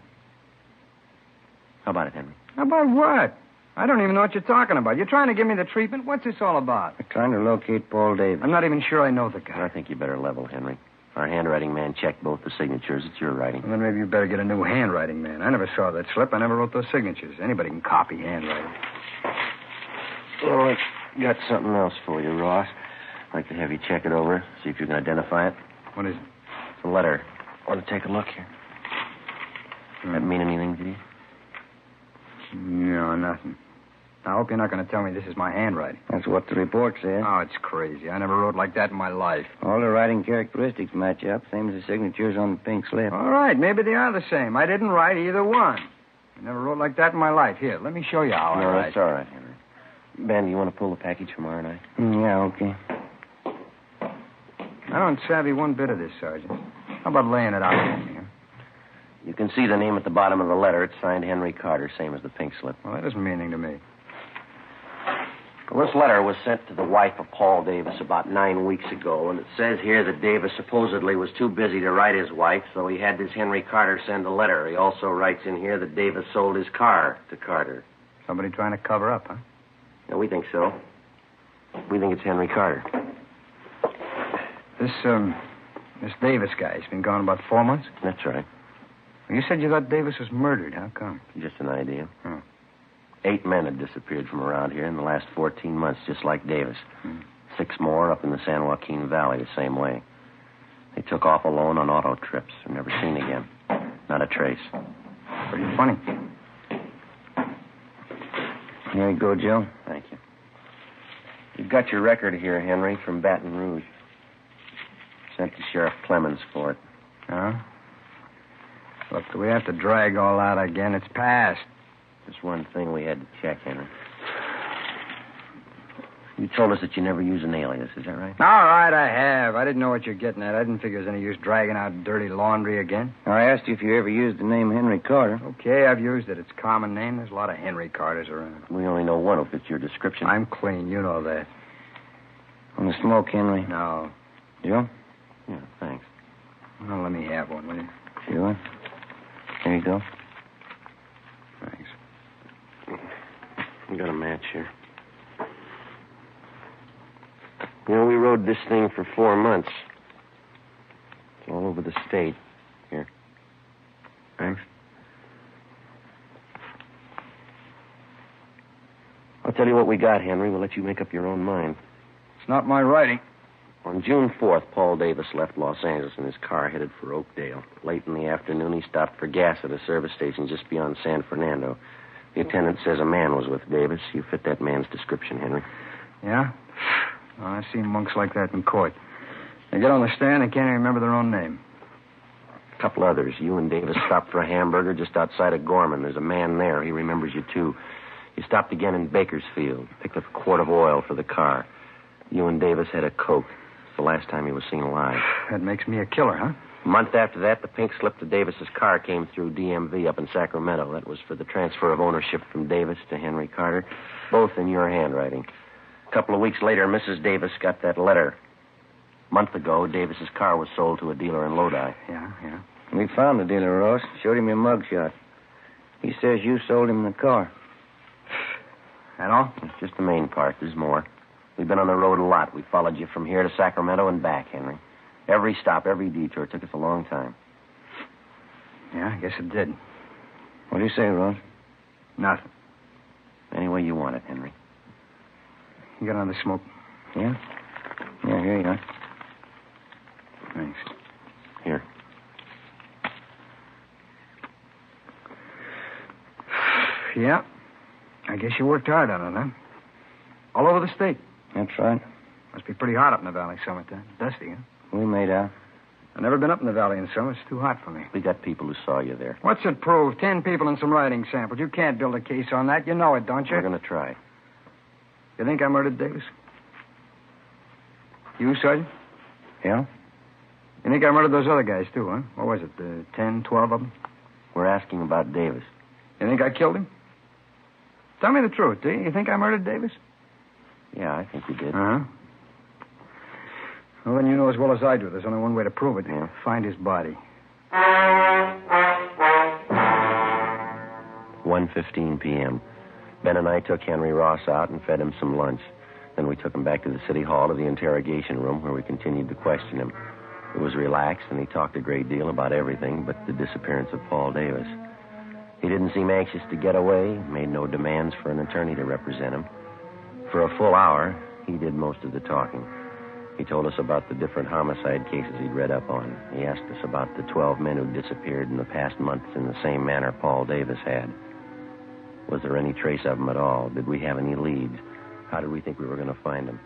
How about it, Henry? About what? I don't even know what you're talking about. You're trying to give me the treatment? What's this all about? We're trying to locate Paul Davis. I'm not even sure I know the guy. I think you better level, Henry. Our handwriting man checked both the signatures. It's your writing. Well, then maybe you better get a new handwriting man. I never saw that slip. I never wrote those signatures. Anybody can copy handwriting. Well, I got something else for you, Ross. I'd like to have you check it over, see if you can identify it. What is it? It's a letter. Want to take a look here? That mean anything to you? No, nothing. I hope you're not going to tell me this is my handwriting. That's what the report said. Oh, it's crazy. I never wrote like that in my life. All the writing characteristics match up, same as the signatures on the pink slip. All right, maybe they are the same. I didn't write either one. I never wrote like that in my life. Here, let me show you how I write. No, that's all right, Henry. Ben, you want to pull the package from R&I? Yeah, okay. I don't savvy one bit of this, Sergeant. How about laying it out for me? Huh? You can see the name at the bottom of the letter. It's signed Henry Carter, same as the pink slip. Well, that doesn't mean anything to me. Well, this letter was sent to the wife of Paul Davis about 9 weeks ago, and it says here that Davis supposedly was too busy to write his wife, so he had this Henry Carter send a letter. He also writes in here that Davis sold his car to Carter. Somebody trying to cover up, huh? Yeah, we think so. We think it's Henry Carter. This Davis guy, he's been gone about 4 months? That's right. You said you thought Davis was murdered. How come? Just an idea. Hmm. 8 men had disappeared from around here in the last 14 months, just like Davis. 6 more up in the San Joaquin Valley the same way. They took off alone on auto trips. Were never seen again. Not a trace. Pretty funny. Here you go, Joe. Thank you. You've got your record here, Henry, from Baton Rouge. Sent to Sheriff Clemens for it. Huh? Look, do we have to drag all out again? It's past. Just one thing we had to check, Henry. You told us that you never use an alias, is that right? All right, I have. I didn't know what you're getting at. I didn't figure there's any use dragging out dirty laundry again. I asked you if you ever used the name Henry Carter. Okay, I've used it. It's a common name. There's a lot of Henry Carters around. We only know one who fits your description. I'm clean. You know that. Want to smoke, Henry? No. Joe? Yeah, thanks. Well, let me have one, will you? Sure. Here you go. Thanks. I got a match here. You know, we rode this thing for 4 months. It's all over the state. Here. Thanks. I'll tell you what we got, Henry. We'll let you make up your own mind. It's not my writing. On June 4th, Paul Davis left Los Angeles in his car headed for Oakdale. Late in the afternoon, he stopped for gas at a service station just beyond San Fernando. The attendant says a man was with Davis. You fit that man's description, Henry. Yeah? Oh, I've seen monks like that in court. They get on the stand and can't even remember their own name. A couple others. You and Davis stopped for a hamburger just outside of Gorman. There's a man there. He remembers you, too. You stopped again in Bakersfield. Picked up a quart of oil for the car. You and Davis had a Coke. It's the last time he was seen alive. That makes me a killer, huh? A month after that, the pink slip to Davis's car came through DMV up in Sacramento. That was for the transfer of ownership from Davis to Henry Carter, both in your handwriting. A couple of weeks later, Mrs. Davis got that letter. A month ago, Davis's car was sold to a dealer in Lodi. Yeah. We found the dealer, Ross. Showed him your mugshot. He says you sold him the car. That all? It's just the main part. There's more. We've been on the road a lot. We followed you from here to Sacramento and back, Henry. Every stop, every detour took us a long time. Yeah, I guess it did. What do you say, Ross? Nothing. Any way you want it, Henry. You got another smoke? Yeah? Yeah, here you are. Thanks. Here. Yeah. I guess you worked hard on it, huh? All over the state. That's right. Must be pretty hot up in the valley summertime. Dusty, huh? We made out. I've never been up in the valley in summer. It's too hot for me. We got people who saw you there. What's it prove? 10 people and some writing samples. You can't build a case on that. You know it, don't you? We're going to try. You think I murdered Davis? You, Sergeant? Yeah? You think I murdered those other guys, too, huh? What was it, 10, 12 of them? We're asking about Davis. You think I killed him? Tell me the truth, do you? You think I murdered Davis? Yeah, I think you did. Uh-huh. Well, then you know as well as I do. There's only one way to prove it. Yeah. Find his body. 1:15 p.m. Ben and I took Henry Ross out and fed him some lunch. Then we took him back to the city hall to the interrogation room where we continued to question him. It was relaxed, and he talked a great deal about everything but the disappearance of Paul Davis. He didn't seem anxious to get away, made no demands for an attorney to represent him. For a full hour, he did most of the talking. He told us about the different homicide cases he'd read up on. He asked us about the 12 men who disappeared in the past months in the same manner Paul Davis had. Was there any trace of them at all? Did we have any leads? How did we think we were going to find them?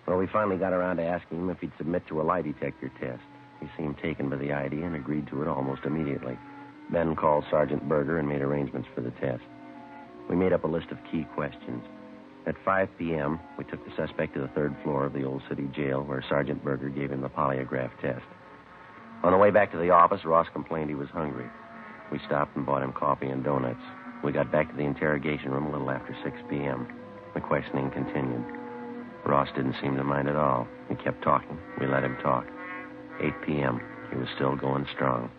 Well, we finally got around to asking him if he'd submit to a lie detector test. He seemed taken by the idea and agreed to it almost immediately. Ben called Sergeant Berger and made arrangements for the test. We made up a list of key questions. At 5 p.m., we took the suspect to the third floor of the old city jail where Sergeant Berger gave him the polygraph test. On the way back to the office, Ross complained he was hungry. We stopped and bought him coffee and donuts. We got back to the interrogation room a little after 6 p.m. The questioning continued. Ross didn't seem to mind at all. He kept talking. We let him talk. 8 p.m., he was still going strong.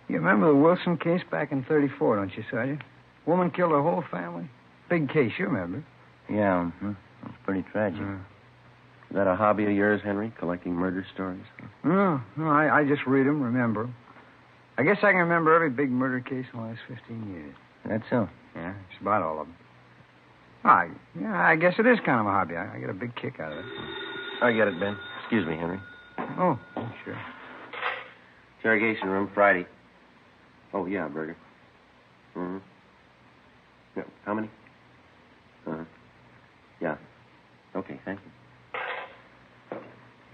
You remember the Wilson case back in 34, don't you, Sergeant? Woman killed her whole family. Big case, you remember. Yeah, That's pretty tragic. Is that a hobby of yours, Henry, collecting murder stories? No, I just read them, remember 'em. I guess I can remember every big murder case in the last 15 years. That's so. Yeah, it's about all of them. I guess it is kind of a hobby. I get a big kick out of it. I get it, Ben. Excuse me, Henry. Oh, sure. Interrogation room, Friday. Oh, yeah, Berger. Mm-hmm. Yeah, how many? Uh-huh. Yeah. Okay, thank you.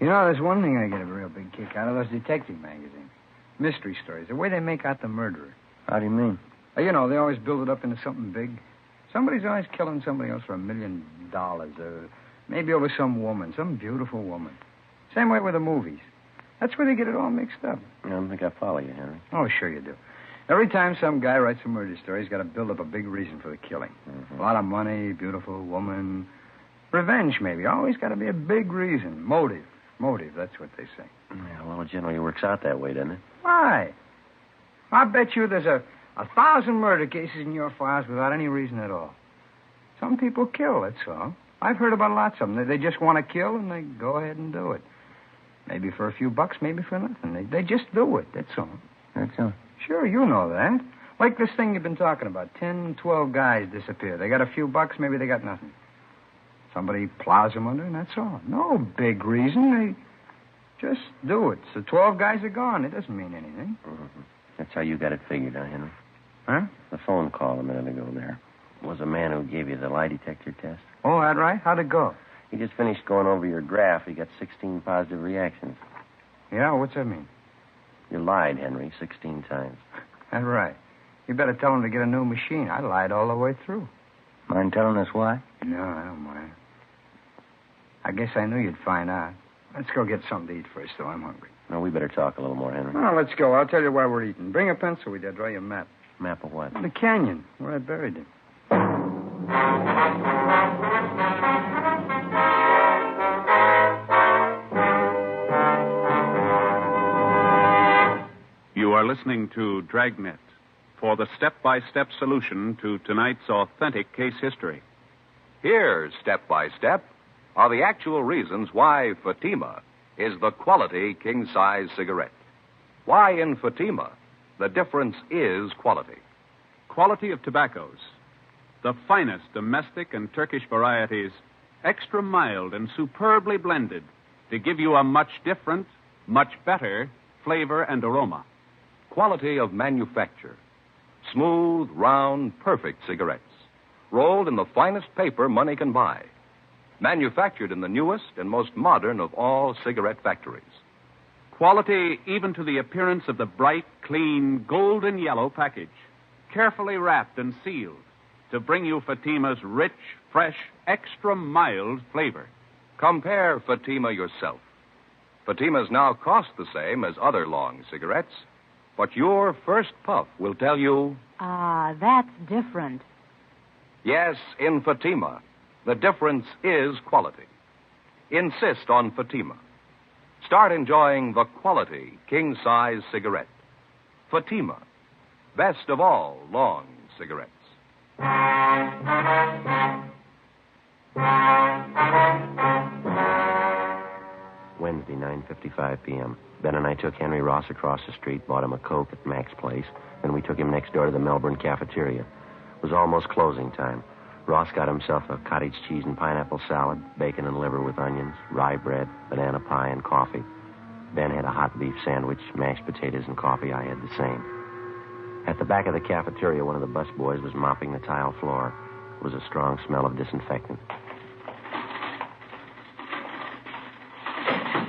You know, there's one thing I get a real big kick out of, those detective magazines. Mystery stories, the way they make out the murderer. How do you mean? You know, they always build it up into something big. Somebody's always killing somebody else for $1 million, or maybe over some woman, some beautiful woman. Same way with the movies. That's where they get it all mixed up. I don't think I follow you, Henry. Oh, sure you do. Every time some guy writes a murder story, he's got to build up a big reason for the killing. Mm-hmm. A lot of money, beautiful woman, revenge maybe. Always got to be a big reason. Motive, that's what they say. Yeah, well, it generally works out that way, doesn't it? Why? I bet you there's a 1,000 murder cases in your files without any reason at all. Some people kill, that's all. I've heard about lots of them. They just want to kill, and they go ahead and do it. Maybe for a few bucks, maybe for nothing. They just do it, that's all. That's so. Sure, you know that. Like this thing you've been talking about. 10, 12 guys disappear. They got a few bucks, maybe they got nothing. Somebody plows them under, and that's all. No big reason. They just do it. So 12 guys are gone. It doesn't mean anything. Mm-hmm. That's how you got it figured, huh, Henry? Huh? The phone call a minute ago there was a man who gave you the lie detector test. Oh, that right? How'd it go? He just finished going over your graph. He got 16 positive reactions. Yeah, what's that mean? You lied, Henry, 16 times. That's right. You better tell him to get a new machine. I lied all the way through. Mind telling us why? No, I don't mind. I guess I knew you'd find out. Let's go get something to eat first, though. I'm hungry. No, we better talk a little more, Henry. Oh, let's go. I'll tell you why we're eating. Bring a pencil with you. I'll draw you a map. Map of what? The canyon, where I buried him. You are listening to Dragnet for the step-by-step solution to tonight's authentic case history. Here, step by step, are the actual reasons why Fatima is the quality king-size cigarette. Why in Fatima, the difference is quality. Quality of tobaccos. The finest domestic and Turkish varieties, extra mild and superbly blended to give you a much different, much better flavor and aroma. Quality of manufacture. Smooth, round, perfect cigarettes. Rolled in the finest paper money can buy. Manufactured in the newest and most modern of all cigarette factories. Quality even to the appearance of the bright, clean, golden yellow package. Carefully wrapped and sealed to bring you Fatima's rich, fresh, extra mild flavor. Compare Fatima yourself. Fatimas now cost the same as other long cigarettes, but your first puff will tell you... Ah, that's different. Yes, in Fatima, the difference is quality. Insist on Fatima. Start enjoying the quality king-size cigarette. Fatima, best of all long cigarettes. Wednesday, 9:55 p.m. Ben and I took Henry Ross across the street, bought him a Coke at Mac's place, then we took him next door to the Melbourne cafeteria. It was almost closing time. Ross got himself a cottage cheese and pineapple salad, bacon and liver with onions, rye bread, banana pie, and coffee. Ben had a hot beef sandwich, mashed potatoes, and coffee. I had the same. At the back of the cafeteria, one of the busboys was mopping the tile floor. It was a strong smell of disinfectant.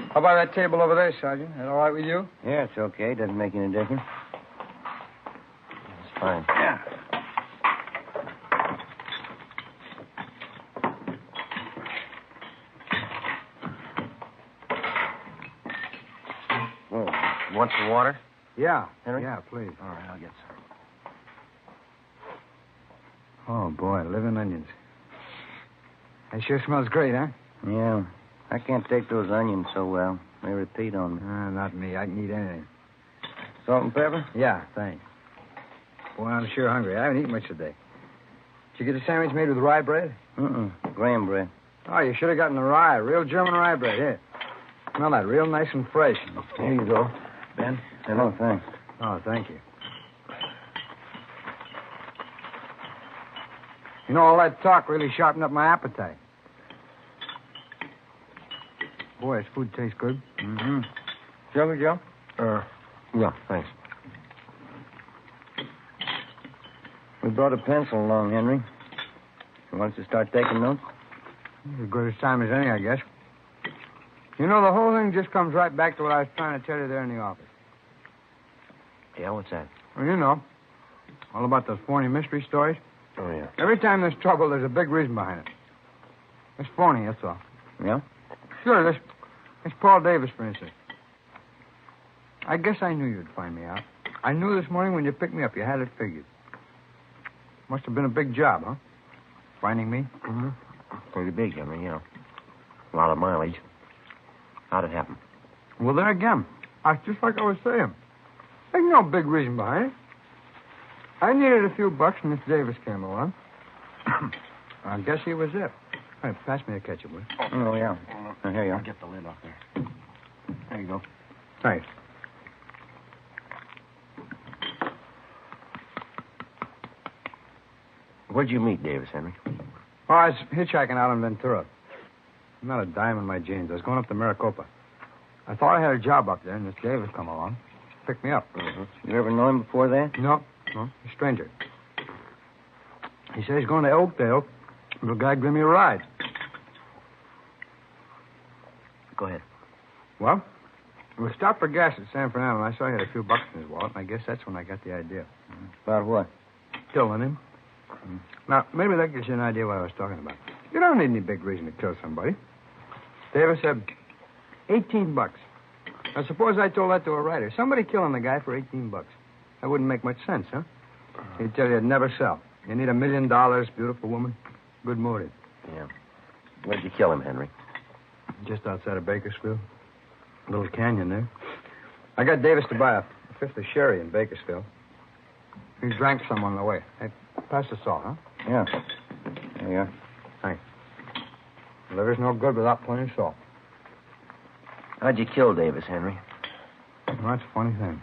How about that table over there, Sergeant? That all right with you? Yeah, it's okay. Doesn't make any difference. It's fine. Yeah. Oh, you want some water? Yeah. Henry? Yeah, please. All right, I'll get some. Oh, boy, living onions. That sure smells great, huh? Yeah. I can't take those onions so well. They repeat on me. Not me. I can eat anything. Salt and pepper? Yeah, thanks. Boy, I'm sure hungry. I haven't eaten much today. Did you get a sandwich made with rye bread? Graham bread. Oh, you should have gotten the rye. Real German rye bread. Here. Smell that. Real nice and fresh. Here you go. Ben? Oh, thanks. Oh, thank you. You know, all that talk really sharpened up my appetite. Boy, this food tastes good. Mm-hmm. Sugar, Joe? Yeah, thanks. We brought a pencil along, Henry. You want us to start taking notes? As good a time as any, I guess. You know, the whole thing just comes right back to what I was trying to tell you there in the office. Yeah, what's that? Well, you know, all about those phony mystery stories. Oh, yeah. Every time there's trouble, there's a big reason behind it. It's phony, that's all. Yeah? Sure, this Paul Davis, for instance. I guess I knew you'd find me out. I knew this morning when you picked me up, you had it figured. Must have been a big job, huh? Finding me? Mm-hmm. Pretty big, Henry, yeah. A lot of mileage. How'd it happen? Well, there again. Just like I was saying. There's no big reason behind it. I needed a few bucks, and Miss Davis came along. I guess he was it. Hey, pass me the ketchup, will you? Oh, yeah. Here you I'll are. get the lid off there. There you go. Thanks. Where'd you meet Davis, Henry? Oh, I was hitchhiking out in Ventura. I'm not a dime in my jeans. I was going up to Maricopa. I thought I had a job up there, and Miss Davis come along. Picked me up. Mm-hmm. You ever know him before that? No, a stranger. He said he's going to Oakdale. The guy give me a ride. Go ahead. Well, We stopped for gas at San Fernando, and I saw he had a few bucks in his wallet, and I guess that's when I got the idea. About what? Killing him. Now, maybe that gives you an idea what I was talking about. You don't need any big reason to kill somebody. Davis said, 18 bucks. Now, suppose I told that to a writer. Somebody killing the guy for 18 bucks. That wouldn't make much sense, huh? He'd tell you it'd never sell. You need $1 million, beautiful woman, good motive. Yeah. Where'd you kill him, Henry? Just outside of Bakersfield. A little canyon there. I got Davis to buy a fifth of sherry in Bakersfield. He drank some on the way. Hey, pass the salt, huh? Yeah. There you are. Thanks. Liver's no good without plenty of salt. How'd you kill Davis, Henry? Well, that's a funny thing.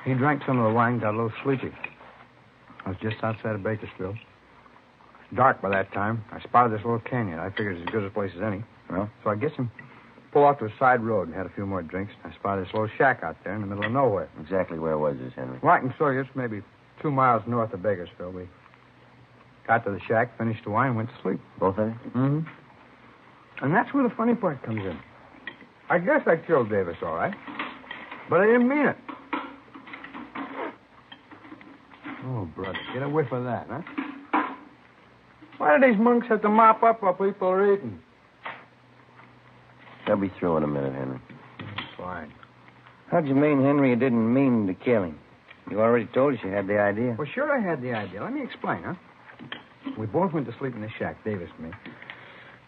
He drank some of the wine, got a little sleepy. I was just outside of Bakersfield. It's dark by that time. I spotted this little canyon. I figured it's as good a place as any. Well? So I guess him pull off to a side road and had a few more drinks. I spotted this little shack out there in the middle of nowhere. Exactly where was this, Henry? Well, I can show you. It's maybe 2 miles north of Bakersfield. We got to the shack, finished the wine, and went to sleep. Both of you? Mm-hmm. And that's where the funny part comes in. I guess I killed Davis, all right. But I didn't mean it. Oh, brother, get a whiff of that, huh? Why do these monks have to mop up while people are eating? They'll be through in a minute, Henry. Fine. How'd you mean Henry didn't mean to kill him? You already told us you had the idea. Well, sure I had the idea. Let me explain, huh? We both went to sleep in the shack, Davis and me.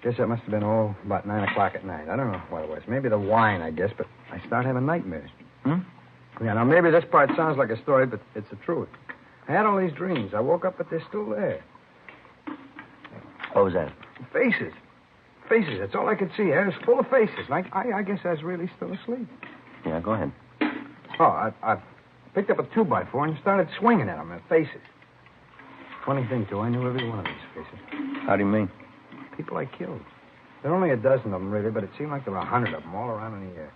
Guess that must have been, about 9 o'clock at night. I don't know what it was. Maybe the wine, I guess, but I started having nightmares. Yeah, now maybe this part sounds like a story, but it's the truth. I had all these dreams. I woke up, but they're still there. What was that? Faces. Faces. That's all I could see. It was full of faces. Like, I guess I was really still asleep. Yeah, go ahead. Oh, I picked up a 2x4 and started swinging at them, their faces. Funny thing, too, I knew every one of these faces. How do you mean? People I killed. There are only a dozen of them, really, but it seemed like there were 100 of them all around in the air.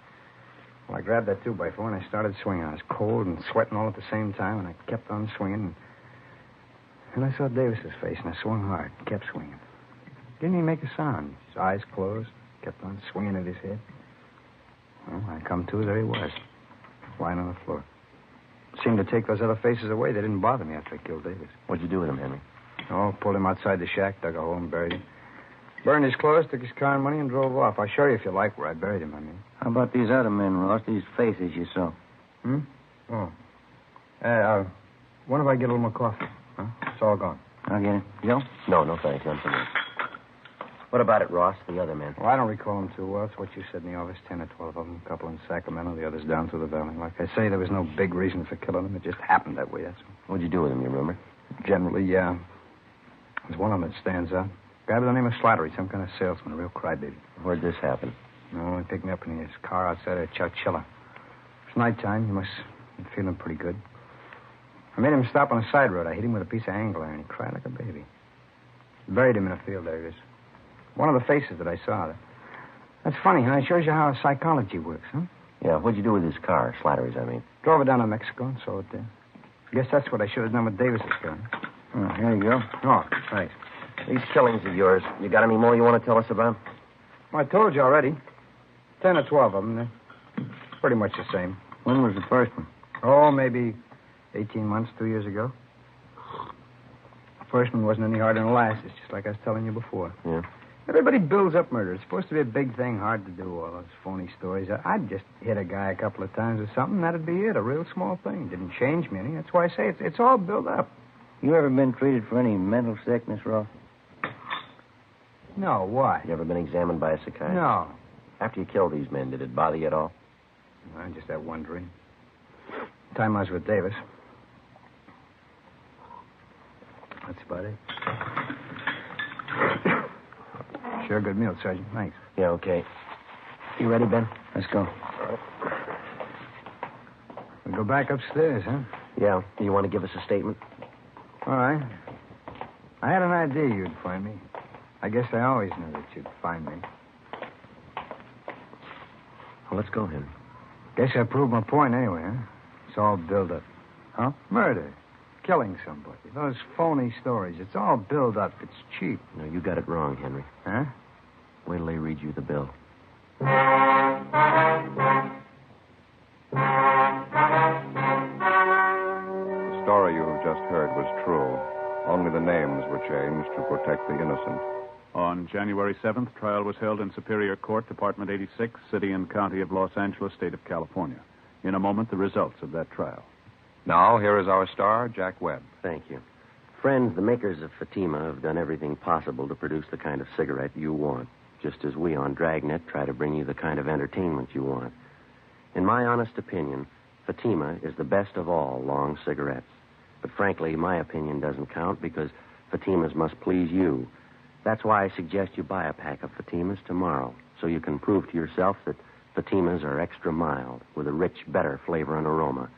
Well, I grabbed that 2x4 and I started swinging. I was cold and sweating all at the same time, and I kept on swinging. And I saw Davis's face, and I swung hard, kept swinging. Didn't even make a sound. His eyes closed, kept on swinging at his head. Well, I come to, there he was, lying on the floor. Seemed to take those other faces away. They didn't bother me after I killed Davis. What'd you do with him, Henry? Oh, pulled him outside the shack, dug a hole and buried him. Burned his clothes, took his car and money, and drove off. I'll show you if you like where I buried him, I mean. How about these other men, Ross? These faces you saw. Oh. When if I get a little more coffee? Huh? It's all gone. I'll get it. Joe? No, thanks. I'm finished. What about it, Ross? The other men? Well, I don't recall them too well. It's what you said in the office. 10 or 12 of them. A couple in Sacramento, the others down through the valley. Like I say, there was no big reason for killing them. It just happened that way, that's all. What'd you do with them, you remember? Generally, yeah. There's one of them that stands out. A guy by the name of Slattery, some kind of salesman, a real crybaby. Where'd this happen? No, he picked me up in his car outside of Chowchilla. It's nighttime. He must be feeling pretty good. I made him stop on a side road. I hit him with a piece of angle iron. He cried like a baby. Buried him in a field there. It is one of the faces that I saw. That's funny, huh? It shows you how psychology works, huh? Yeah, what'd you do with his car? Slattery's, I mean. Drove it down to Mexico and sold it there. Guess that's what I should have done with Davis's car. Oh, here you go. Oh, thanks. These killings of yours, you got any more you want to tell us about? Well, I told you already. 10 or 12 of them. They're pretty much the same. When was the first one? Oh, maybe 18 months, 2 years ago. The first one wasn't any harder than the last. It's just like I was telling you before. Yeah. Everybody builds up murder. It's supposed to be a big thing, hard to do, all those phony stories. I'd just hit a guy a couple of times or something, that'd be it, a real small thing. Didn't change me any. That's why I say it's all built up. You ever been treated for any mental sickness, Ross? No, why? You ever been examined by a psychiatrist? No. After you killed these men, did it bother you at all? I just had one dream. The time I was with Davis. That's about it. Sure good meal, Sergeant. Thanks. Yeah, okay. You ready, Ben? Let's go. We go back upstairs, huh? Yeah. You want to give us a statement? All right. I had an idea you'd find me. I guess I always knew that you'd find me. Well, let's go, Henry. Guess I proved my point anyway, huh? It's all build up. Huh? Murder. Killing somebody. Those phony stories. It's all build up. It's cheap. No, you got it wrong, Henry. Huh? Wait till they read you the bill. The story you have just heard was true. Only the names were changed to protect the innocent. On January 7th, trial was held in Superior Court, Department 86, City and County of Los Angeles, State of California. In a moment, the results of that trial. Now, here is our star, Jack Webb. Thank you. Friends, the makers of Fatima have done everything possible to produce the kind of cigarette you want, just as we on Dragnet try to bring you the kind of entertainment you want. In my honest opinion, Fatima is the best of all long cigarettes. But frankly, my opinion doesn't count because Fatimas must please you. That's why I suggest you buy a pack of Fatimas tomorrow, so you can prove to yourself that Fatimas are extra mild, with a rich, better flavor and aroma.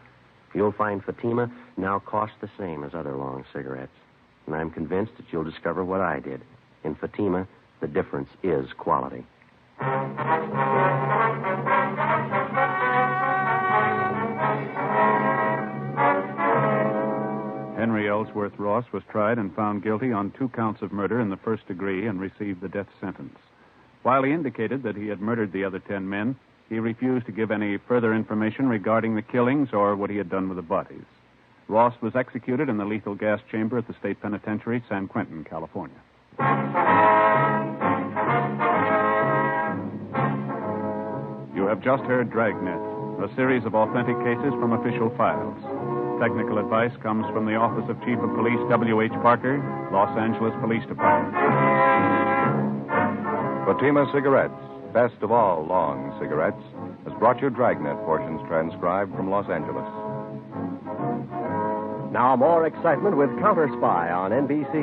You'll find Fatima now costs the same as other long cigarettes. And I'm convinced that you'll discover what I did. In Fatima, the difference is quality. Henry Ellsworth Ross was tried and found guilty on 2 counts of murder in the first degree and received the death sentence. While he indicated that he had murdered the other 10 men, he refused to give any further information regarding the killings or what he had done with the bodies. Ross was executed in the lethal gas chamber at the State Penitentiary, San Quentin, California. You have just heard Dragnet, a series of authentic cases from official files. Technical advice comes from the Office of Chief of Police W.H. Parker, Los Angeles Police Department. Fatima Cigarettes, best of all long cigarettes, has brought you Dragnet portions transcribed from Los Angeles. Now more excitement with Counter Spy on NBC.